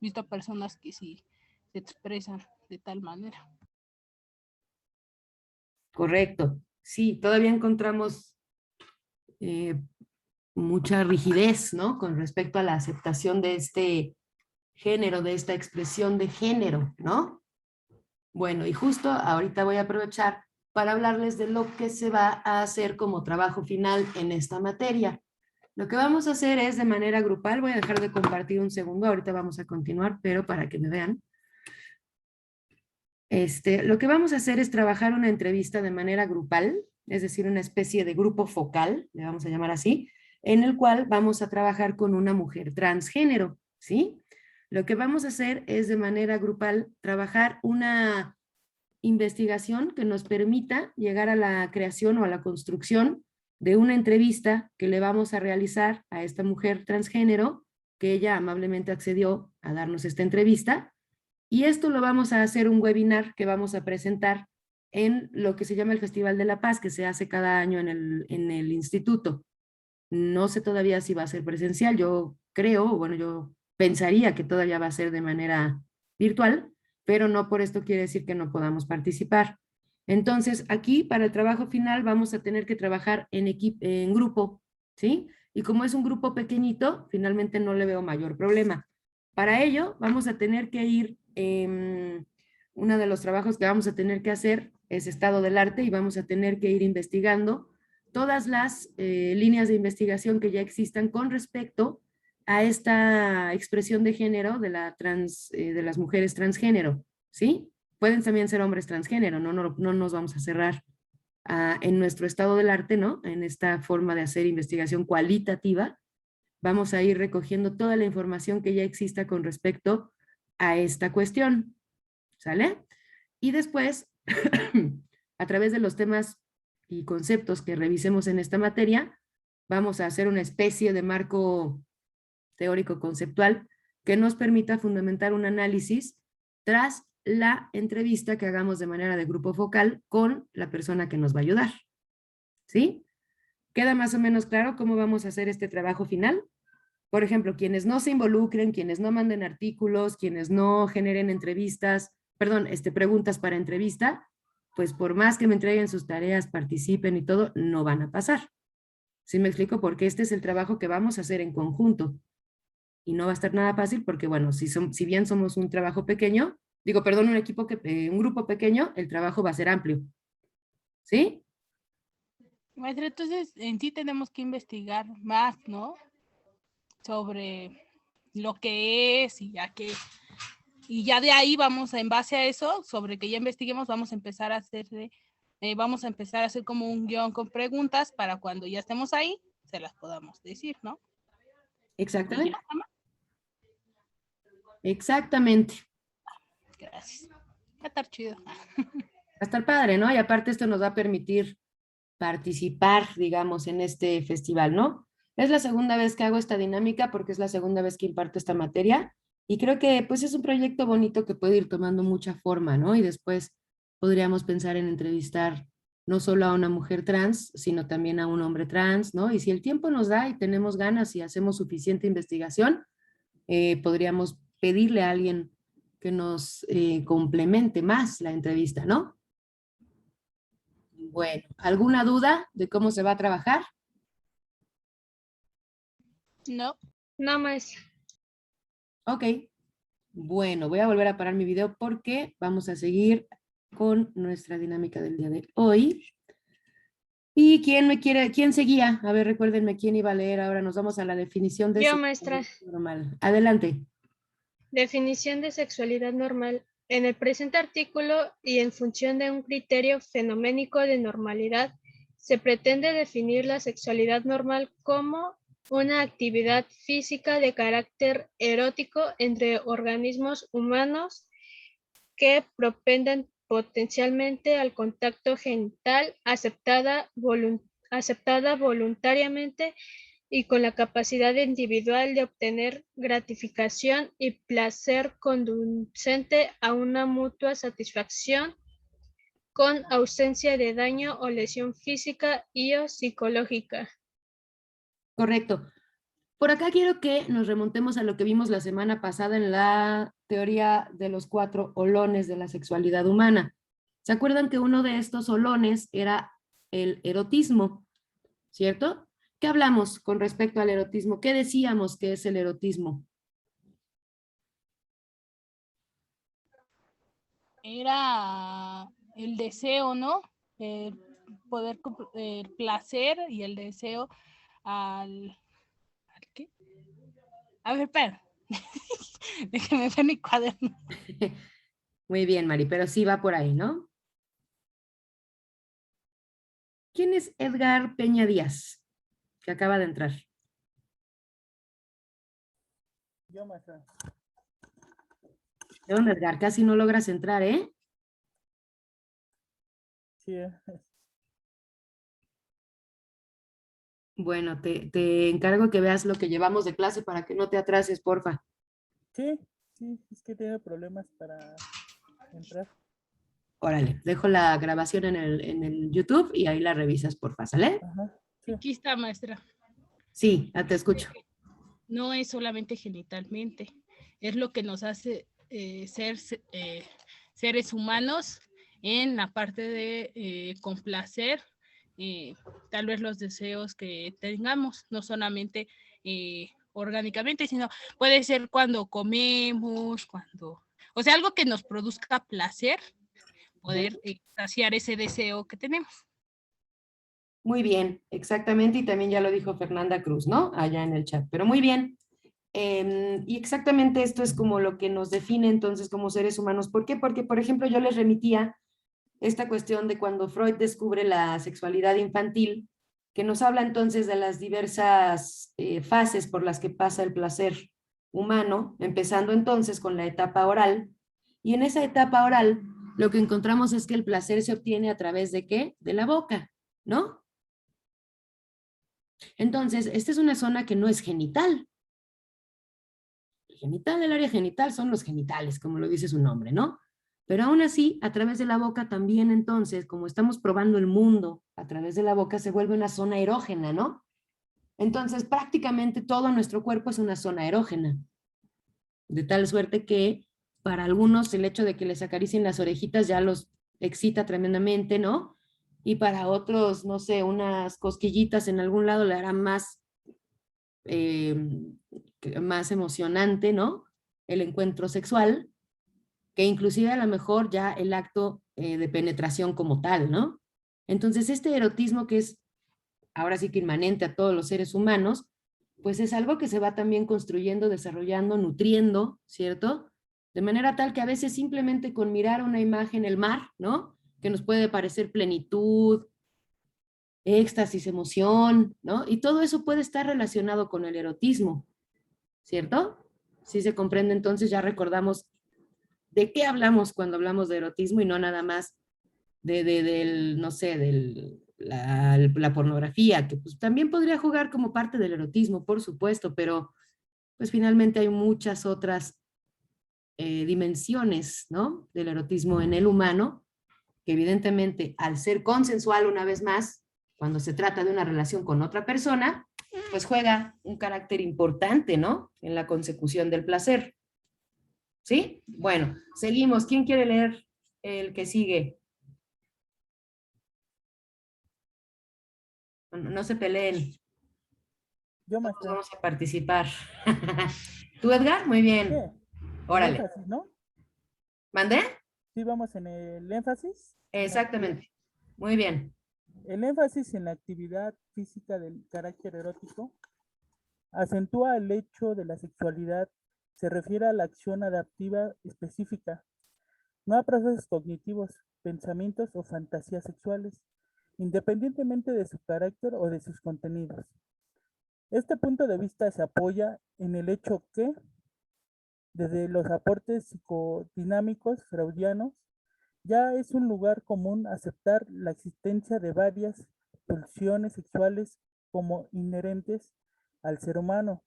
visto personas que sí se expresan de tal manera. Correcto. Sí, todavía encontramos eh, mucha rigidez, ¿no? Con respecto a la aceptación de este género, de esta expresión de género, ¿no? Bueno, y justo ahorita voy a aprovechar para hablarles de lo que se va a hacer como trabajo final en esta materia. Lo que vamos a hacer es de manera grupal, voy a dejar de compartir un segundo, ahorita vamos a continuar, pero para que me vean. Lo que vamos a hacer es trabajar una entrevista de manera grupal, es decir, una especie de grupo focal, le vamos a llamar así, en el cual vamos a trabajar con una mujer transgénero, ¿sí? Lo que vamos a hacer es de manera grupal trabajar una investigación que nos permita llegar a la creación o a la construcción de una entrevista que le vamos a realizar a esta mujer transgénero, que ella amablemente accedió a darnos esta entrevista, y esto lo vamos a hacer un webinar que vamos a presentar en lo que se llama el Festival de la Paz, que se hace cada año en el instituto. No sé todavía si va a ser presencial, yo creo, bueno, yo pensaría que todavía va a ser de manera virtual, pero no por esto quiere decir que no podamos participar. Entonces, aquí para el trabajo final vamos a tener que trabajar en grupo, ¿sí? Y como es un grupo pequeñito, finalmente no le veo mayor problema. Para ello, vamos a tener que ir, uno de los trabajos que vamos a tener que hacer es estado del arte y vamos a tener que ir investigando todas las líneas de investigación que ya existan con respecto a esta expresión de género de las mujeres transgénero, ¿sí? Pueden también ser hombres transgénero, no nos vamos a cerrar en nuestro estado del arte, ¿no? En esta forma de hacer investigación cualitativa, vamos a ir recogiendo toda la información que ya exista con respecto a esta cuestión, ¿sale? Y después, a través de los temas y conceptos que revisemos en esta materia, vamos a hacer una especie de marco teórico conceptual que nos permita fundamentar un análisis tras la entrevista que hagamos de manera de grupo focal con la persona que nos va a ayudar. ¿Sí? ¿Queda más o menos claro cómo vamos a hacer este trabajo final? Por ejemplo, quienes no se involucren, quienes no manden artículos, quienes no generen preguntas para entrevista, pues por más que me entreguen sus tareas, participen y todo, no van a pasar. ¿Sí me explico? Porque este es el trabajo que vamos a hacer en conjunto. Y no va a estar nada fácil porque, bueno, si bien somos un trabajo pequeño, un grupo pequeño, el trabajo va a ser amplio. ¿Sí? Maestra, entonces en sí tenemos que investigar más, ¿no? Sobre lo que es y ya de ahí vamos en base a eso, sobre que ya investiguemos, vamos a empezar a hacer como un guión con preguntas para cuando ya estemos ahí, se las podamos decir, ¿no? Exactamente. Exactamente. Gracias. Va a estar chido. Va a estar padre, ¿no? Y aparte esto nos va a permitir participar, digamos, en este festival, ¿no? Es la segunda vez que hago esta dinámica porque es la segunda vez que imparto esta materia y creo que pues es un proyecto bonito que puede ir tomando mucha forma, ¿no? Y después podríamos pensar en entrevistar no solo a una mujer trans, sino también a un hombre trans, ¿no? Y si el tiempo nos da y tenemos ganas y hacemos suficiente investigación, podríamos pedirle a alguien que nos complemente más la entrevista, ¿no? Bueno, ¿alguna duda de cómo se va a trabajar? No, no más. Ok, bueno, voy a volver a parar mi video porque vamos a seguir con nuestra dinámica del día de hoy. ¿Y quién seguía? A ver, recuérdenme quién iba a leer. Ahora nos vamos a la definición de Yo, maestra. normal. Adelante. Definición de sexualidad normal. En el presente artículo y en función de un criterio fenoménico de normalidad, se pretende definir la sexualidad normal como una actividad física de carácter erótico entre organismos humanos que propenden potencialmente al contacto genital, aceptada voluntariamente y con la capacidad individual de obtener gratificación y placer conducente a una mutua satisfacción con ausencia de daño o lesión física y o psicológica. Correcto. Por acá quiero que nos remontemos a lo que vimos la semana pasada en la teoría de los 4 olones de la sexualidad humana. ¿Se acuerdan que uno de estos olones era el erotismo? ¿Cierto? ¿Qué hablamos con respecto al erotismo? ¿Qué decíamos que es el erotismo? Era el deseo, ¿no? El poder, el placer y el deseo ¿al qué? A ver, espera. Déjeme ver mi cuaderno. Muy bien, Mari, pero sí va por ahí, ¿no? ¿Quién es Edgar Peña Díaz? Que acaba de entrar. Yo, maestra. ¿De dónde, Edgar? Casi no logras entrar, ¿eh? Sí. Bueno, te encargo que veas lo que llevamos de clase para que no te atrases, porfa. Sí, es que tengo problemas para entrar. Órale, dejo la grabación en el YouTube y ahí la revisas, porfa, ¿sale? Ajá, sí. Aquí está, maestra. Sí, te escucho. No es solamente genitalmente, es lo que nos hace ser seres humanos en la parte de complacer tal vez los deseos que tengamos, no solamente orgánicamente, sino puede ser cuando comemos, o sea, algo que nos produzca placer, poder saciar ese deseo que tenemos. Muy bien, exactamente, y también ya lo dijo Fernanda Cruz, ¿no? Allá en el chat, pero muy bien. Y exactamente esto es como lo que nos define entonces como seres humanos. ¿Por qué? Porque, por ejemplo, yo les remitía esta cuestión de cuando Freud descubre la sexualidad infantil, que nos habla entonces de las diversas fases por las que pasa el placer humano, empezando entonces con la etapa oral. Y en esa etapa oral, lo que encontramos es que el placer se obtiene a través de ¿qué? De la boca, ¿no? Entonces, esta es una zona que no es genital. El área genital son los genitales, como lo dice su nombre, ¿no? Pero aún así, a través de la boca también entonces, como estamos probando el mundo a través de la boca, se vuelve una zona erógena, ¿no? Entonces, prácticamente todo nuestro cuerpo es una zona erógena. De tal suerte que para algunos el hecho de que les acaricien las orejitas ya los excita tremendamente, ¿no? Y para otros, no sé, unas cosquillitas en algún lado le hará más más emocionante, ¿no? El encuentro sexual, que inclusive a lo mejor ya el acto de penetración como tal, ¿no? Entonces este erotismo que es ahora sí que inmanente a todos los seres humanos, pues es algo que se va también construyendo, desarrollando, nutriendo, ¿cierto? De manera tal que a veces simplemente con mirar una imagen, el mar, ¿no? Que nos puede parecer plenitud, éxtasis, emoción, ¿no? Y todo eso puede estar relacionado con el erotismo, ¿cierto? Si se comprende, entonces ya recordamos de qué hablamos cuando hablamos de erotismo y no nada más del, no sé, la pornografía, que pues también podría jugar como parte del erotismo, por supuesto, pero pues finalmente hay muchas otras dimensiones, ¿no? Del erotismo en el humano, que evidentemente al ser consensual una vez más, cuando se trata de una relación con otra persona, pues juega un carácter importante, ¿no? En la consecución del placer. ¿Sí? Bueno, seguimos. ¿Quién quiere leer el que sigue? No se peleen. Yo, Todos maestra. vamos a participar. ¿Tú, Edgar? Muy bien. Sí. Órale. El énfasis, ¿no? ¿Mandé? Sí, vamos en el énfasis. Exactamente. Muy bien. El énfasis en la actividad física del carácter erótico acentúa el hecho de la sexualidad, se refiere a la acción adaptiva específica, no a procesos cognitivos, pensamientos o fantasías sexuales, independientemente de su carácter o de sus contenidos. Este punto de vista se apoya en el hecho que, desde los aportes psicodinámicos freudianos, ya es un lugar común aceptar la existencia de varias pulsiones sexuales como inherentes al ser humano.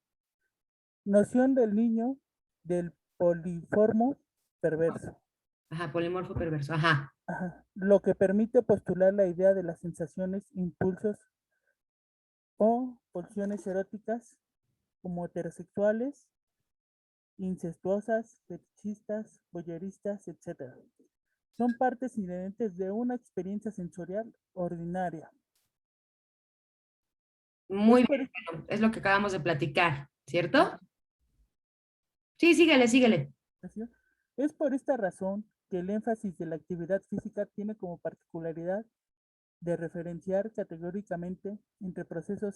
Noción del niño del poliformo perverso. Ajá, polimorfo perverso, ajá. Ajá, lo que permite postular la idea de las sensaciones, impulsos o pulsiones eróticas como heterosexuales, incestuosas, fetichistas, voyeuristas, etc. Son partes inherentes de una experiencia sensorial ordinaria. Muy Es por, bien, bueno, es lo que acabamos de platicar, ¿cierto? Sí, síguele, síguele. es por esta razón que el énfasis de la actividad física tiene como particularidad de referenciar categóricamente entre procesos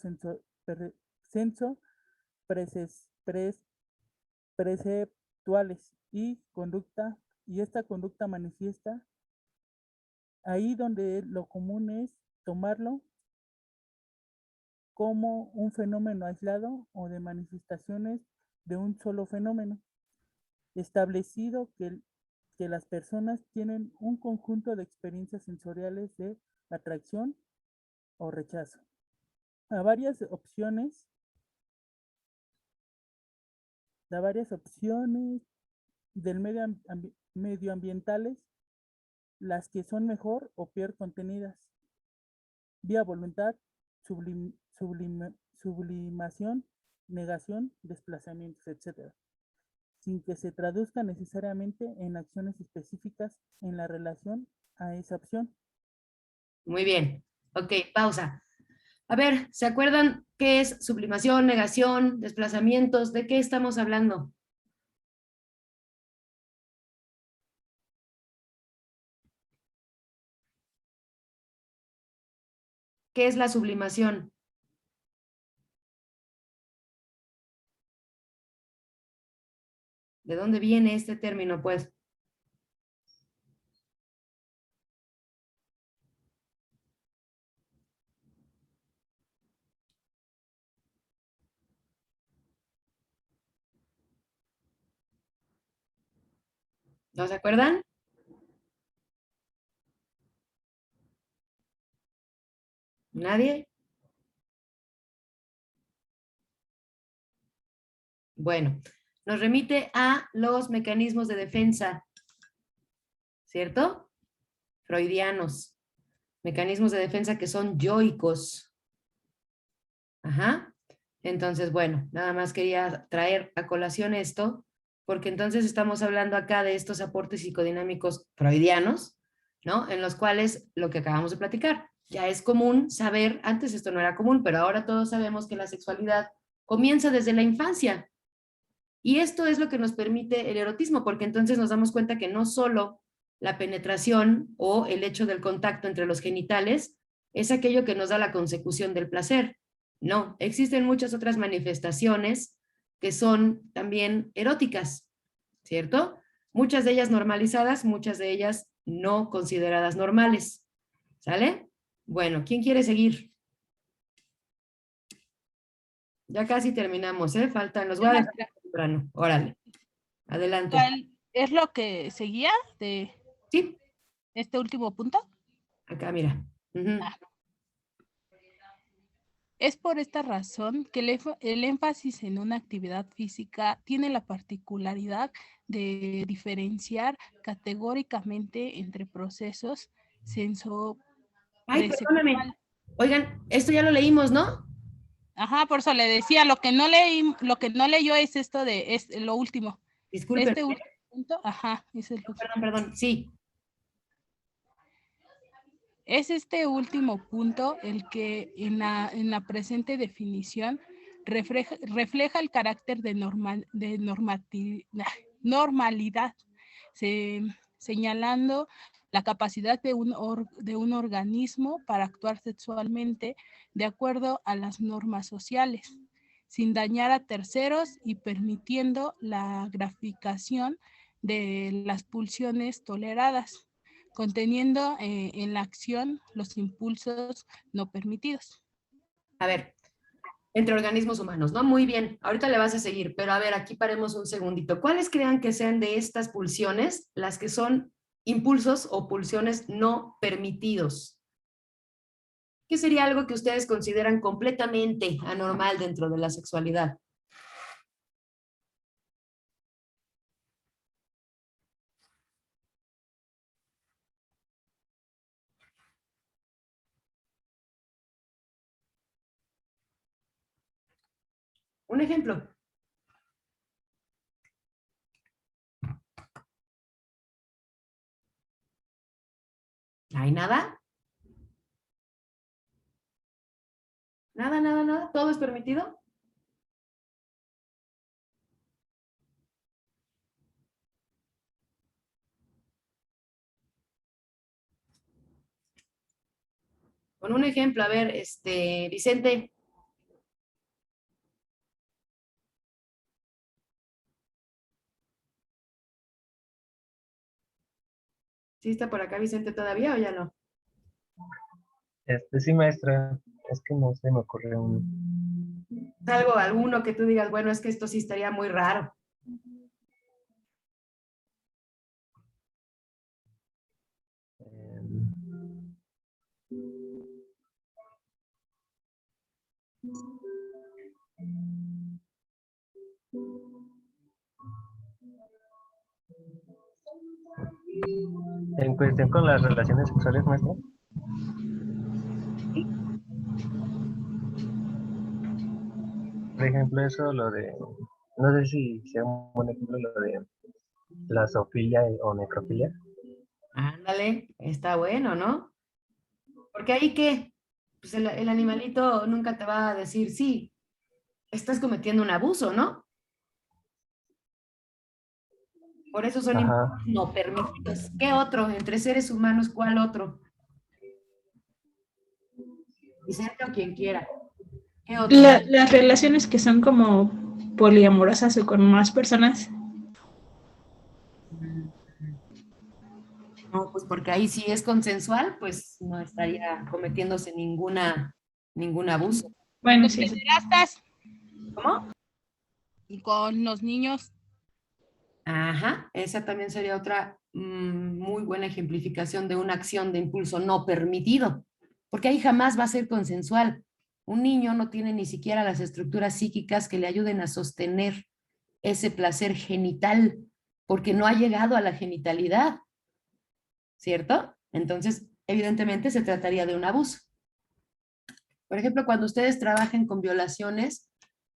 senso-perceptuales y conducta, y esta conducta manifiesta ahí donde lo común es tomarlo como un fenómeno aislado o de manifestaciones de un solo fenómeno, establecido que las personas tienen un conjunto de experiencias sensoriales de atracción o rechazo. A varias opciones del medioambientales, las que son mejor o peor contenidas, vía voluntad, sublimación, negación, desplazamientos, etc., sin que se traduzca necesariamente en acciones específicas en la relación a esa opción. Muy bien. Ok, pausa. A ver, ¿se acuerdan qué es sublimación, negación, desplazamientos? ¿De qué estamos hablando? ¿Qué es la sublimación? ¿De dónde viene este término, pues? ¿No se acuerdan? ¿Nadie? Bueno, nos remite a los mecanismos de defensa, ¿cierto? Freudianos. Mecanismos de defensa que son yoicos. Ajá. Entonces, bueno, nada más quería traer a colación esto, porque entonces estamos hablando acá de estos aportes psicodinámicos freudianos, ¿no? En los cuales lo que acabamos de platicar, ya es común saber, antes esto no era común, pero ahora todos sabemos que la sexualidad comienza desde la infancia. Y esto es lo que nos permite el erotismo, porque entonces nos damos cuenta que no solo la penetración o el hecho del contacto entre los genitales es aquello que nos da la consecución del placer. No, existen muchas otras manifestaciones que son también eróticas, ¿cierto? Muchas de ellas normalizadas, muchas de ellas no consideradas normales. ¿Sale? Bueno, ¿quién quiere seguir? Ya casi terminamos, ¿eh? Faltan, los voy a dejar temprano. Órale. Adelante. ¿Cuál es lo que seguía de sí. este último punto? Acá, mira. Es por esta razón que el énfasis en una actividad física tiene la particularidad de diferenciar categóricamente entre procesos Ay, perdóname. Oigan, esto ya lo leímos, ¿no? Ajá, por eso le decía, lo que no leyó es esto es lo último. Disculpen. Este último punto, ajá, ese es lo perdón, sí. Es este último punto el que en la presente definición refleja el carácter de normalidad, señalando la capacidad de un organismo para actuar sexualmente de acuerdo a las normas sociales, sin dañar a terceros y permitiendo la graficación de las pulsiones toleradas, conteniendo en la acción los impulsos no permitidos. A ver, entre organismos humanos, ¿no? Muy bien, ahorita le vas a seguir, pero a ver, aquí paremos un segundito. ¿Cuáles crean que sean de estas pulsiones las que son impulsos o pulsiones no permitidos? ¿Qué sería algo que ustedes consideran completamente anormal dentro de la sexualidad? Un ejemplo. ¿Hay nada? Nada, nada, nada. ¿Todo es permitido? Con un ejemplo, a ver, Vicente. ¿Sí está por acá Vicente todavía o ya no? Sí, maestra, es que no se me ocurre un... Algo, alguno que tú digas, bueno, es que esto sí estaría muy raro. En cuestión con las relaciones sexuales, maestra. Por ejemplo, eso, lo de, no sé si sea un buen ejemplo lo de la zoofilia o necrofilia. Ándale, está bueno, ¿no? Porque ahí que, pues el animalito nunca te va a decir, sí, estás cometiendo un abuso, ¿no? Por eso son Ajá. no permitidos. ¿Qué otro? Entre seres humanos, ¿cuál otro? Vicente o quien quiera. ¿Qué otro? Las relaciones que son como poliamorosas o con más personas. No, pues porque ahí sí es consensual, pues no estaría cometiéndose ningún abuso. Bueno, Los sí. pederastas ¿Cómo? y con los niños. Ajá, esa también sería otra muy buena ejemplificación de una acción de impulso no permitido, porque ahí jamás va a ser consensual. Un niño no tiene ni siquiera las estructuras psíquicas que le ayuden a sostener ese placer genital, porque no ha llegado a la genitalidad, ¿cierto? Entonces, evidentemente se trataría de un abuso. Por ejemplo, cuando ustedes trabajen con violaciones,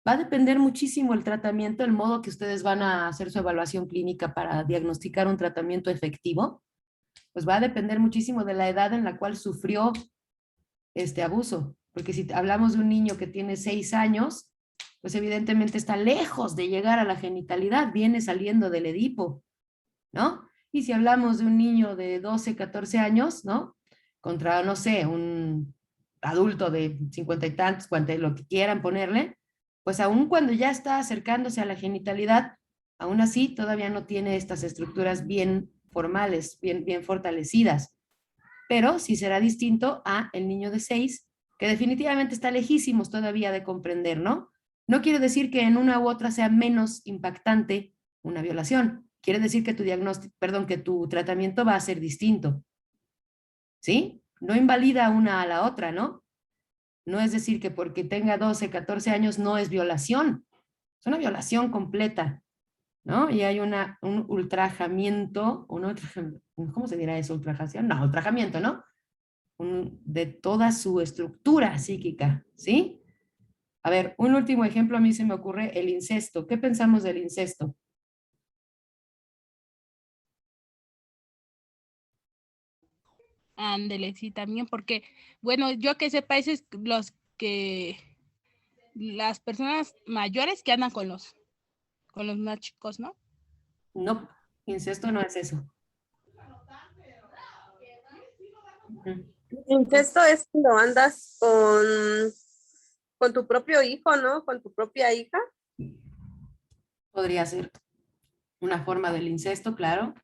va a depender muchísimo el tratamiento, el modo que ustedes van a hacer su evaluación clínica para diagnosticar un tratamiento efectivo, pues va a depender muchísimo de la edad en la cual sufrió este abuso. Porque si hablamos de un niño que tiene 6 años, pues evidentemente está lejos de llegar a la genitalidad, viene saliendo del Edipo, ¿no? Y si hablamos de un niño de 12, 14 años, ¿no? Contra, no sé, un adulto de 50 y tantos, lo que quieran ponerle, pues aun cuando ya está acercándose a la genitalidad, aún así todavía no tiene estas estructuras bien formales, bien fortalecidas. Pero sí será distinto a el niño de 6, que definitivamente está lejísimos todavía de comprender, ¿no? No quiere decir que en una u otra sea menos impactante una violación. Quiere decir que tu diagnóstico, perdón, que tu tratamiento va a ser distinto. ¿Sí? No invalida una a la otra, ¿no? No es decir que porque tenga 12, 14 años no es violación. Es una violación completa, ¿no? Y hay un ultrajamiento, ¿cómo se dirá eso? ¿Ultrajación? No, ultrajamiento, ¿no? De toda su estructura psíquica, ¿sí? A ver, un último ejemplo a mí se me ocurre el incesto. ¿Qué pensamos del incesto? Ándele, sí, también, porque, bueno, yo que sepa, es las personas mayores que andan con los más chicos, ¿no? No, incesto no es eso. Incesto es cuando andas con tu propio hijo, ¿no? Con tu propia hija. Podría ser una forma del incesto, claro.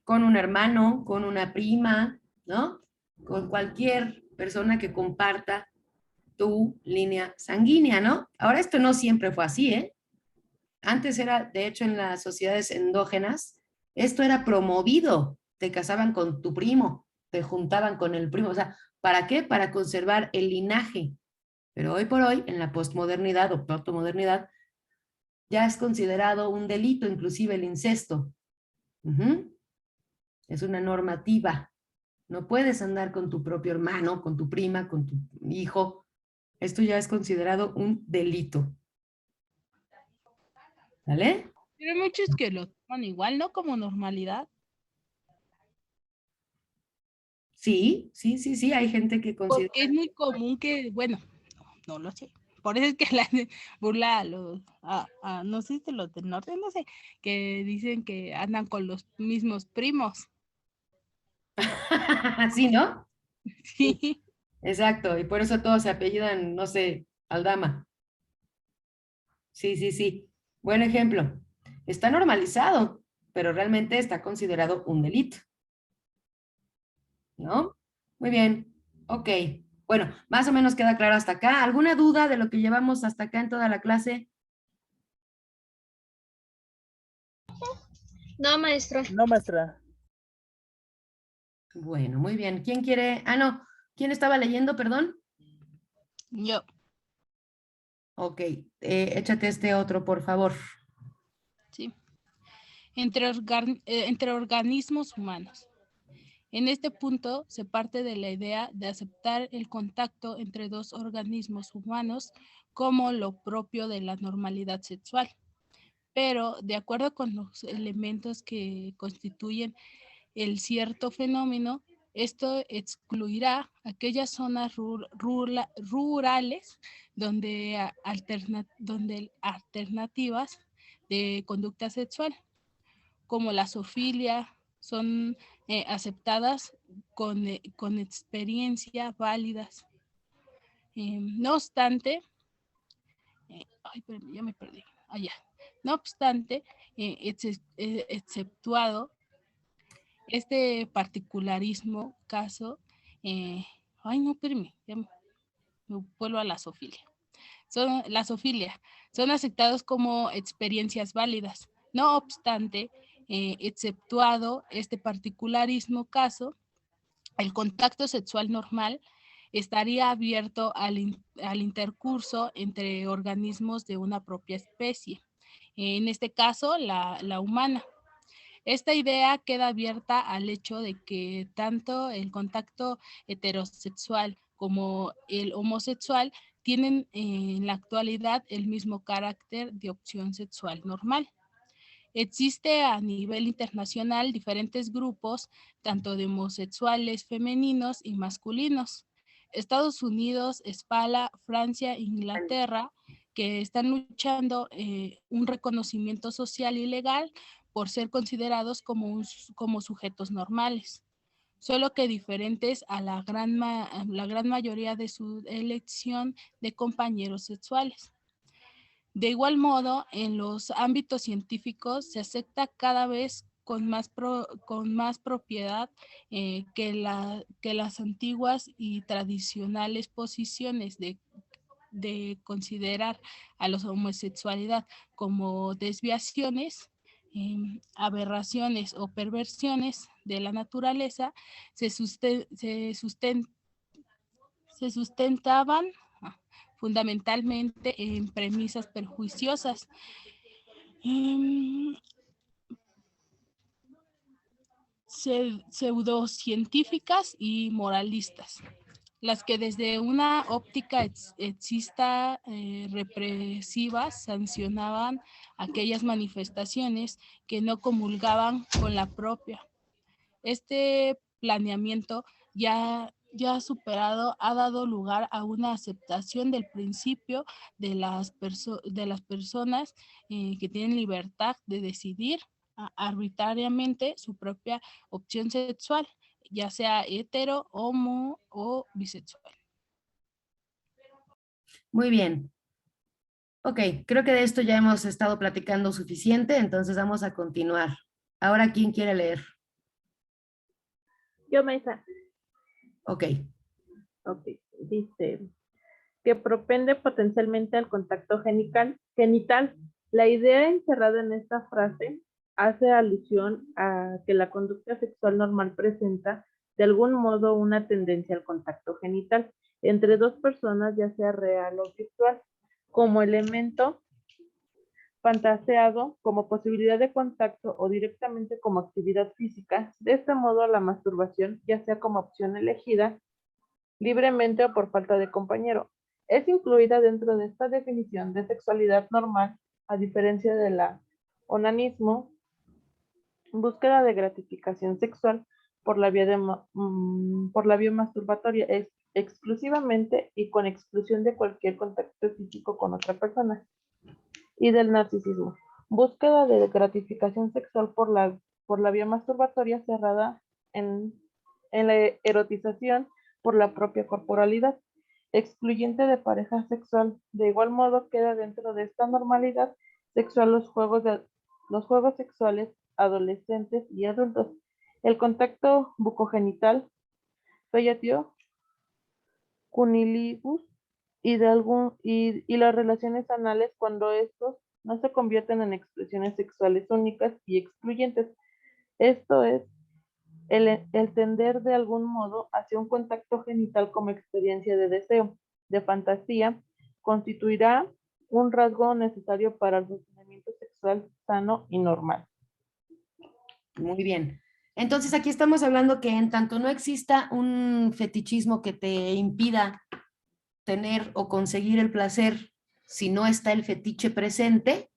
Con un hermano, con una prima, ¿no? Con cualquier persona que comparta tu línea sanguínea, ¿no? Ahora esto no siempre fue así, ¿eh? Antes era, de hecho, en las sociedades endógenas, esto era promovido. Te casaban con tu primo, te juntaban con el primo. O sea, ¿para qué? Para conservar el linaje. Pero hoy por hoy, en la posmodernidad o protomodernidad, ya es considerado un delito, inclusive el incesto. Es una normativa. No puedes andar con tu propio hermano, con tu prima, con tu hijo, Esto ya es considerado un delito. ¿Vale? Pero hay muchos que lo toman igual, ¿no? Como normalidad. Sí, sí, sí, sí, hay gente que considera... Porque es muy común que, bueno, no lo sé. Por eso es que la burla a los, no sé si los del norte, no sé, que dicen que andan con los mismos primos. Sí, ¿no? Sí. Exacto, y por eso todos se apellidan, no sé, Aldama. Sí, sí, sí. Buen ejemplo. Está normalizado, pero realmente está considerado un delito. ¿No? Muy bien. Ok. Bueno, más o menos queda claro hasta acá. ¿Alguna duda de lo que llevamos hasta acá en toda la clase? No, maestra. No, maestra. Bueno, muy bien. ¿Quién quiere? Ah, no. ¿Quién estaba leyendo, perdón? Yo. Ok. Échate este otro, por favor. Sí. Entre organismos humanos. En este punto se parte de la idea de aceptar el contacto entre dos organismos humanos como lo propio de la normalidad sexual. Pero de acuerdo con los elementos que constituyen el cierto fenómeno, esto excluirá aquellas zonas rurales donde alternativas de conducta sexual, como la zoofilia, son aceptadas con experiencia válidas. No obstante, ya me perdí. No obstante, exceptuado este particularismo caso, ya me vuelvo a la zoofilia. La zoofilia son aceptados como experiencias válidas. No obstante, exceptuado este particularismo caso, el contacto sexual normal estaría abierto al intercurso entre organismos de una propia especie, en este caso la humana. Esta idea queda abierta al hecho de que tanto el contacto heterosexual como el homosexual tienen en la actualidad el mismo carácter de opción sexual normal. Existe a nivel internacional diferentes grupos, tanto de homosexuales femeninos y masculinos. Estados Unidos, España, Francia, Inglaterra, que están luchando un reconocimiento social y legal por ser considerados como sujetos normales, solo que diferentes a la gran mayoría de su elección de compañeros sexuales. De igual modo, en los ámbitos científicos se acepta cada vez con más propiedad que las antiguas y tradicionales posiciones de considerar a la homosexualidad como desviaciones, aberraciones o perversiones de la naturaleza se sustentaban fundamentalmente en premisas perjuiciosas, pseudocientíficas y moralistas, las que desde una óptica exista represiva sancionaban aquellas manifestaciones que no comulgaban con la propia. Este planeamiento ya superado ha dado lugar a una aceptación del principio de las personas que tienen libertad de decidir arbitrariamente su propia opción sexual, ya sea hetero, homo o bisexual. Muy bien. Ok, creo que de esto ya hemos estado platicando suficiente, entonces vamos a continuar. Ahora, ¿quién quiere leer? Yo, maestra. Ok. Ok, dice que propende potencialmente al contacto genital. La idea encerrada en esta frase hace alusión a que la conducta sexual normal presenta de algún modo una tendencia al contacto genital entre dos personas, ya sea real o virtual, como elemento fantaseado, como posibilidad de contacto o directamente como actividad física. De este modo, la masturbación, ya sea como opción elegida libremente o por falta de compañero, Es incluida dentro de esta definición de sexualidad normal, a diferencia de la onanismo, búsqueda de gratificación sexual por la vía masturbatoria, es exclusivamente y con exclusión de cualquier contacto físico con otra persona. Y del narcisismo, búsqueda de gratificación sexual por la vía masturbatoria cerrada en la erotización por la propia corporalidad, excluyente de pareja sexual. De igual modo, queda dentro de esta normalidad sexual los juegos sexuales adolescentes y adultos, el contacto bucogenital, fellatio, cunnilingus y las relaciones anales cuando estos no se convierten en expresiones sexuales únicas y excluyentes. Esto es el tender de algún modo hacia un contacto genital como experiencia de deseo, de fantasía, constituirá un rasgo necesario para el funcionamiento sexual sano y normal. Muy bien. Entonces aquí estamos hablando que en tanto no exista un fetichismo que te impida tener o conseguir el placer si no está el fetiche presente,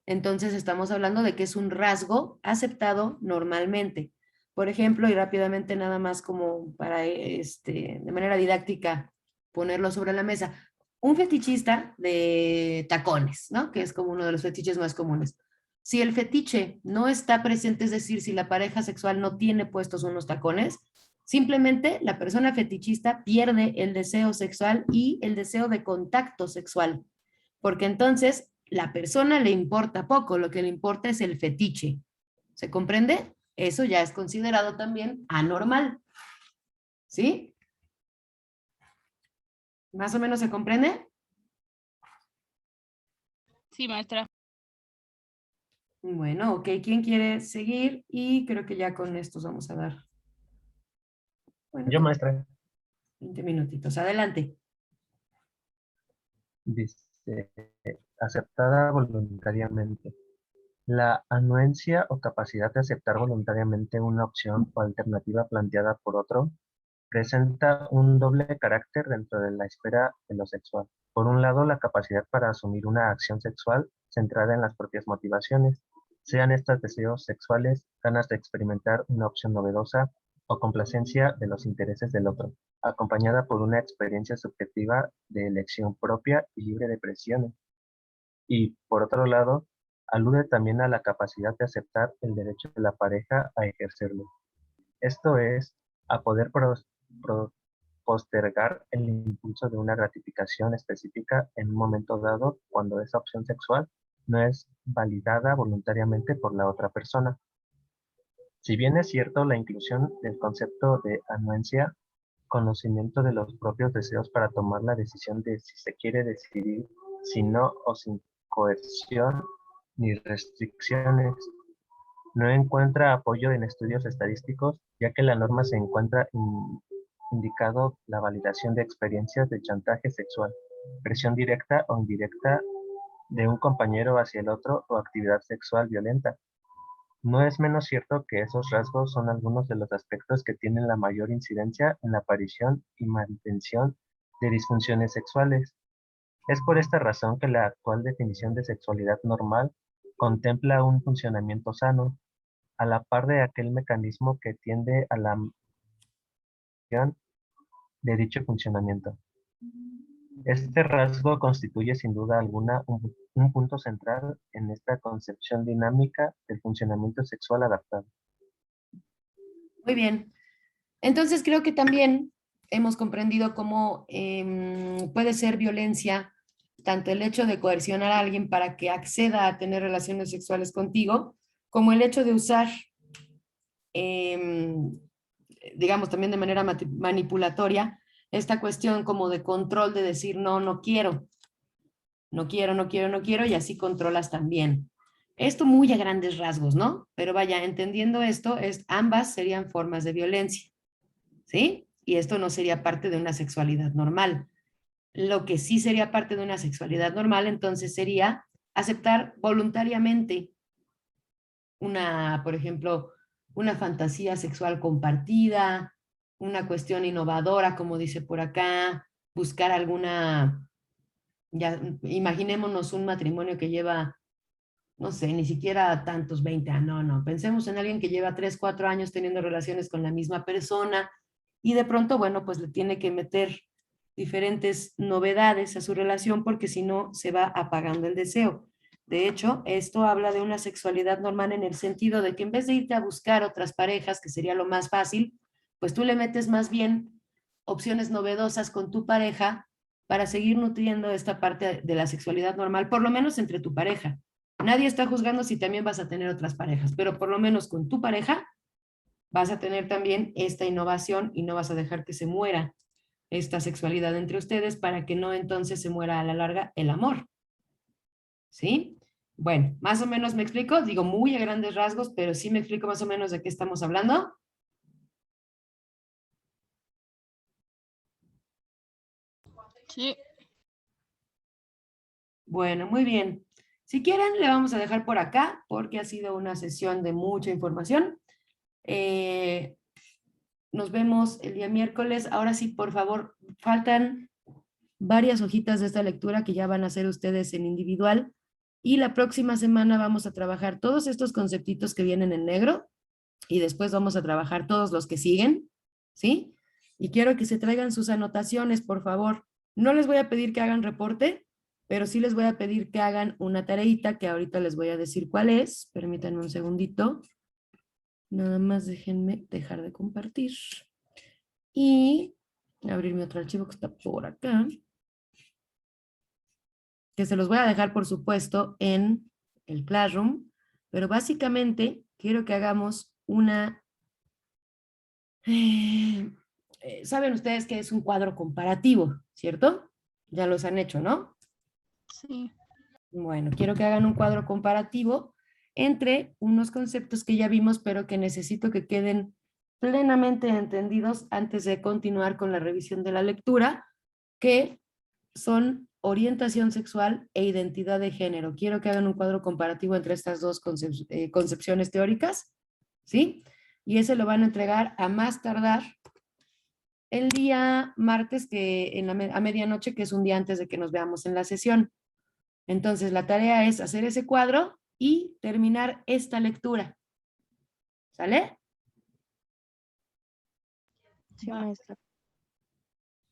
entonces estamos hablando de que es un rasgo aceptado normalmente. Por ejemplo, y rápidamente nada más como para de manera didáctica ponerlo sobre la mesa, un fetichista de tacones, ¿no? Que es como uno de los fetiches más comunes. Si el fetiche no está presente, es decir, si la pareja sexual no tiene puestos unos tacones, simplemente la persona fetichista pierde el deseo sexual y el deseo de contacto sexual, porque entonces la persona le importa poco, lo que le importa es el fetiche. ¿Se comprende? Eso ya es considerado también anormal. ¿Sí? ¿Más o menos se comprende? Sí, maestra. Bueno, ok, ¿quién quiere seguir? Y creo que ya con estos vamos a dar. Bueno, Yo, maestra. 20 minutitos. Adelante. Dice, aceptada voluntariamente. La anuencia o capacidad de aceptar voluntariamente una opción o alternativa planteada por otro presenta un doble carácter dentro de la esfera de lo sexual. Por un lado, la capacidad para asumir una acción sexual centrada en las propias motivaciones, sean estas deseos sexuales, ganas de experimentar una opción novedosa o complacencia de los intereses del otro, acompañada por una experiencia subjetiva de elección propia y libre de presiones. Y, por otro lado, alude también a la capacidad de aceptar el derecho de la pareja a ejercerlo. Esto es, a poder postergar el impulso de una gratificación específica en un momento dado cuando esa opción sexual no es validada voluntariamente por la otra persona. Si bien es cierto la inclusión del concepto de anuencia, conocimiento de los propios deseos para tomar la decisión de si se quiere decidir, si no o sin coerción ni restricciones, no encuentra apoyo en estudios estadísticos, ya que la norma se encuentra indicado la validación de experiencias de chantaje sexual, presión directa o indirecta de un compañero hacia el otro o actividad sexual violenta. No es menos cierto que esos rasgos son algunos de los aspectos que tienen la mayor incidencia en la aparición y mantención de disfunciones sexuales. Es por esta razón que la actual definición de sexualidad normal contempla un funcionamiento sano, a la par de aquel mecanismo que tiende a la modificación de dicho funcionamiento. Este rasgo constituye sin duda alguna un punto central en esta concepción dinámica del funcionamiento sexual adaptado. Muy bien. Entonces creo que también hemos comprendido cómo puede ser violencia tanto el hecho de coercionar a alguien para que acceda a tener relaciones sexuales contigo, como el hecho de usar, digamos, también de manera manipulatoria, esta cuestión como de control de decir, no, no quiero, no quiero, no quiero, no quiero, y así controlas también. Esto muy a grandes rasgos, ¿no? Pero vaya, entendiendo esto, ambas serían formas de violencia, ¿sí? Y esto no sería parte de una sexualidad normal. Lo que sí sería parte de una sexualidad normal, entonces, sería aceptar voluntariamente por ejemplo, una fantasía sexual compartida, una cuestión innovadora, como dice por acá, buscar alguna Ya imaginémonos un matrimonio que lleva, no sé, ni siquiera tantos 20 años, no, pensemos en alguien que lleva 3, 4 años teniendo relaciones con la misma persona y de pronto, bueno, pues le tiene que meter diferentes novedades a su relación porque si no se va apagando el deseo. De hecho, esto habla de una sexualidad normal en el sentido de que en vez de irte a buscar otras parejas, que sería lo más fácil, pues tú le metes más bien opciones novedosas con tu pareja para seguir nutriendo esta parte de la sexualidad normal, por lo menos entre tu pareja. Nadie está juzgando si también vas a tener otras parejas, pero por lo menos con tu pareja vas a tener también esta innovación y no vas a dejar que se muera esta sexualidad entre ustedes para que no entonces se muera a la larga el amor. ¿Sí? Bueno, más o menos me explico, digo muy a grandes rasgos, pero sí me explico más o menos de qué estamos hablando. Sí. Bueno, muy bien. Si quieren, le vamos a dejar por acá porque ha sido una sesión de mucha información. Nos vemos el día miércoles. Ahora sí, por favor, faltan varias hojitas de esta lectura que ya van a hacer ustedes en individual. Y la próxima semana vamos a trabajar todos estos conceptitos que vienen en negro y después vamos a trabajar todos los que siguen, ¿sí? Y quiero que se traigan sus anotaciones, por favor. No les voy a pedir que hagan reporte, pero sí les voy a pedir que hagan una tareita que ahorita les voy a decir cuál es. Permítanme un segundito. Nada más déjenme dejar de compartir. Y abrir mi otro archivo que está por acá. Que se los voy a dejar, por supuesto, en el Classroom. Pero básicamente quiero que hagamos una... saben ustedes que es un cuadro comparativo, ¿cierto? Ya los han hecho, ¿no? Sí. Bueno, quiero que hagan un cuadro comparativo entre unos conceptos que ya vimos, pero que necesito que queden plenamente entendidos antes de continuar con la revisión de la lectura, que son orientación sexual e identidad de género. Quiero que hagan un cuadro comparativo entre estas dos concepciones teóricas, ¿sí? Y ese lo van a entregar a más tardar el día martes, que a medianoche, que es un día antes de que nos veamos en la sesión. Entonces, la tarea es hacer ese cuadro y terminar esta lectura. ¿Sale? Sí, maestra.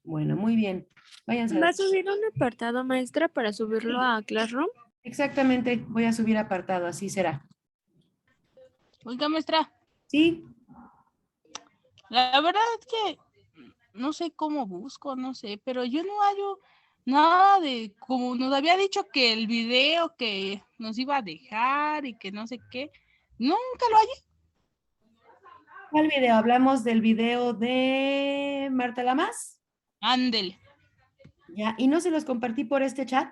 Bueno, muy bien. Váyanse. ¿Va a subir un apartado, maestra, para subirlo a Classroom? Exactamente, voy a subir apartado, así será. Oiga, maestra. Sí. La verdad es que no sé cómo busco, no sé, pero yo no hallo nada de, como nos había dicho que el video que nos iba a dejar y que no sé qué, nunca lo hallé. ¿Cuál video? ¿Hablamos del video de Marta Lamas? Ándele. Ya, ¿y no se los compartí por este chat?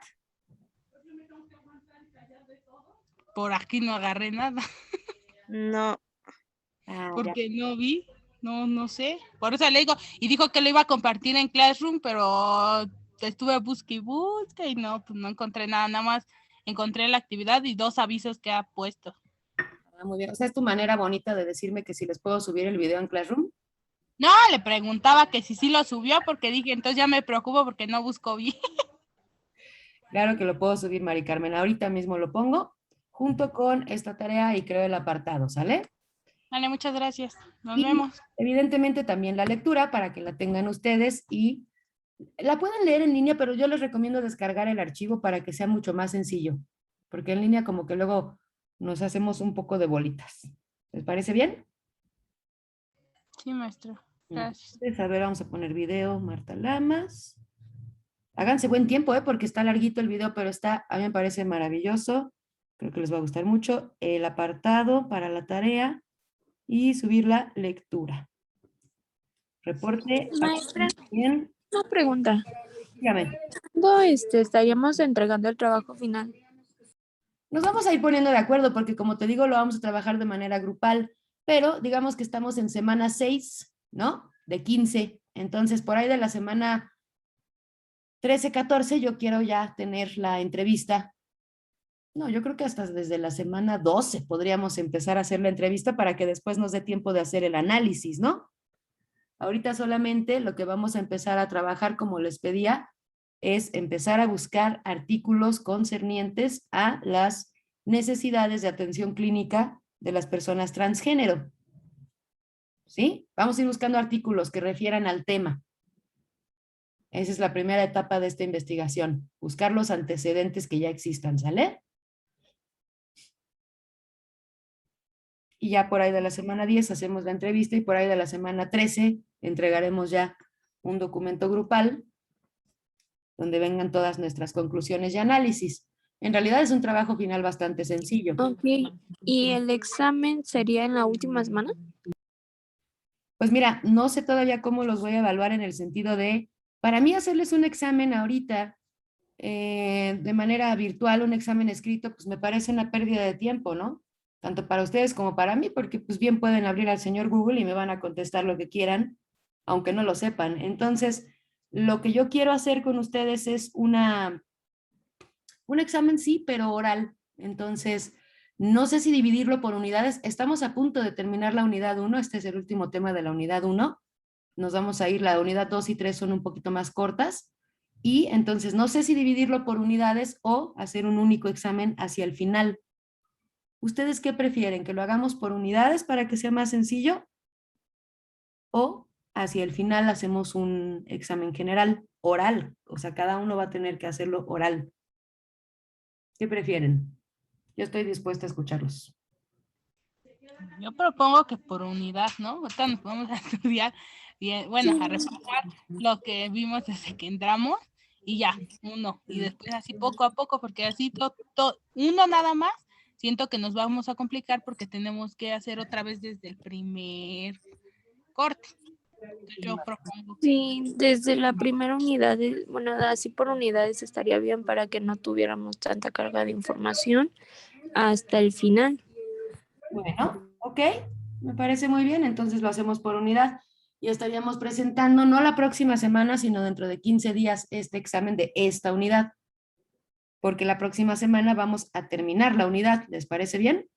Por aquí no agarré nada. No. Porque no vi, no sé. Por eso le digo, y dijo que lo iba a compartir en Classroom, pero estuve busque y no, pues no encontré nada más encontré la actividad y 2 avisos que ha puesto. Muy bien. O sea, es tu manera bonita de decirme que si les puedo subir el video en Classroom. No, le preguntaba que si sí lo subió, porque dije, entonces ya me preocupo porque no busco bien. Claro que lo puedo subir, Mari Carmen. Ahorita mismo lo pongo junto con esta tarea y creo el apartado, ¿sale? Vale, muchas gracias. Nos vemos. Evidentemente también la lectura para que la tengan ustedes y la pueden leer en línea, pero yo les recomiendo descargar el archivo para que sea mucho más sencillo, porque en línea como que luego nos hacemos un poco de bolitas. ¿Les parece bien? Sí, maestra. Gracias. Entonces, a ver, vamos a poner video, Marta Lamas. Háganse buen tiempo, porque está larguito el video, pero a mí me parece maravilloso. Creo que les va a gustar mucho. El apartado para la tarea y subir la lectura. Reporte. Maestra, Bien. una pregunta. Dígame. ¿Cuándo estaríamos entregando el trabajo final? Nos vamos a ir poniendo de acuerdo porque, como te digo, lo vamos a trabajar de manera grupal, pero digamos que estamos en semana 6, ¿no? De 15. Entonces, por ahí de la semana 13, 14, yo quiero ya tener la entrevista. No, yo creo que hasta desde la semana 12 podríamos empezar a hacer la entrevista para que después nos dé tiempo de hacer el análisis, ¿no? Ahorita solamente lo que vamos a empezar a trabajar, como les pedía, es empezar a buscar artículos concernientes a las necesidades de atención clínica de las personas transgénero. ¿Sí? Vamos a ir buscando artículos que refieran al tema. Esa es la primera etapa de esta investigación, buscar los antecedentes que ya existan, ¿sale? Y ya por ahí de la semana 10 hacemos la entrevista y por ahí de la semana 13 entregaremos ya un documento grupal donde vengan todas nuestras conclusiones y análisis. En realidad es un trabajo final bastante sencillo. Ok, ¿y el examen sería en la última semana? Pues mira, no sé todavía cómo los voy a evaluar en el sentido de, para mí hacerles un examen ahorita de manera virtual, un examen escrito, pues me parece una pérdida de tiempo, ¿no? Tanto para ustedes como para mí, porque pues bien pueden abrir al señor Google y me van a contestar lo que quieran, aunque no lo sepan. Entonces, lo que yo quiero hacer con ustedes es un examen sí, pero oral. Entonces, no sé si dividirlo por unidades. Estamos a punto de terminar la unidad 1. Este es el último tema de la unidad 1. Nos vamos a ir, la unidad 2 y 3 son un poquito más cortas. Y entonces, no sé si dividirlo por unidades o hacer un único examen hacia el final. ¿Ustedes qué prefieren? ¿Que lo hagamos por unidades para que sea más sencillo? ¿O hacia el final hacemos un examen general oral? O sea, cada uno va a tener que hacerlo oral. ¿Qué prefieren? Yo estoy dispuesta a escucharlos. Yo propongo que por unidad, ¿no? Ahorita nos vamos a estudiar, y, bueno, a repasar lo que vimos desde que entramos y ya, uno. Y después así poco a poco, porque así uno nada más, siento que nos vamos a complicar porque tenemos que hacer otra vez desde el primer corte. Entonces yo propongo que... Sí, desde la primera unidad, bueno, así por unidades estaría bien para que no tuviéramos tanta carga de información hasta el final. Bueno, ok, me parece muy bien, entonces lo hacemos por unidad. Y estaríamos presentando no la próxima semana, sino dentro de 15 días este examen de esta unidad. Porque la próxima semana vamos a terminar la unidad, ¿les parece bien?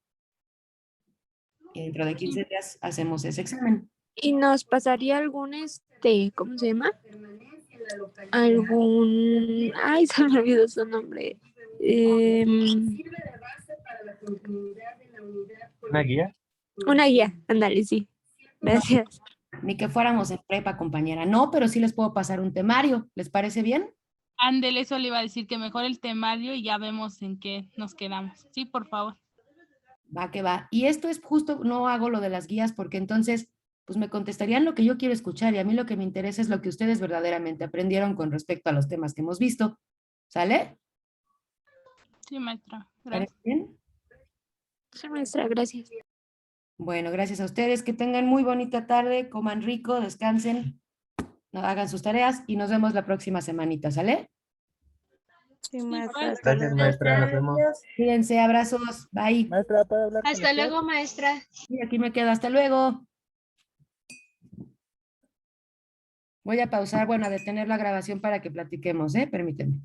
Y dentro de 15 días hacemos ese examen. ¿Y nos pasaría algún, ¿cómo se llama? Algún, ay, se me olvidó su nombre. ¿Una guía? Una guía, ándale, sí. Gracias. Ni que fuéramos en prepa, compañera. No, pero sí les puedo pasar un temario. ¿Les parece bien? Ándele, eso le iba a decir, que mejor el temario y ya vemos en qué nos quedamos. Sí, por favor. Va que va. Y esto es justo, no hago lo de las guías porque entonces, pues me contestarían lo que yo quiero escuchar y a mí lo que me interesa es lo que ustedes verdaderamente aprendieron con respecto a los temas que hemos visto. ¿Sale? Sí, maestra. ¿Parece Gracias. bien? Sí, maestra, gracias. Bueno, gracias a ustedes. Que tengan muy bonita tarde, coman rico, descansen, hagan sus tareas y nos vemos la próxima semanita, ¿sale? Sí, maestra. Gracias, maestra. Nos vemos. Cuídense, abrazos, bye. Maestra, ¿puede hablar con Hasta usted? luego, maestra. Y aquí me quedo, hasta luego. Voy a pausar, bueno, a detener la grabación para que platiquemos, ¿eh? Permítanme.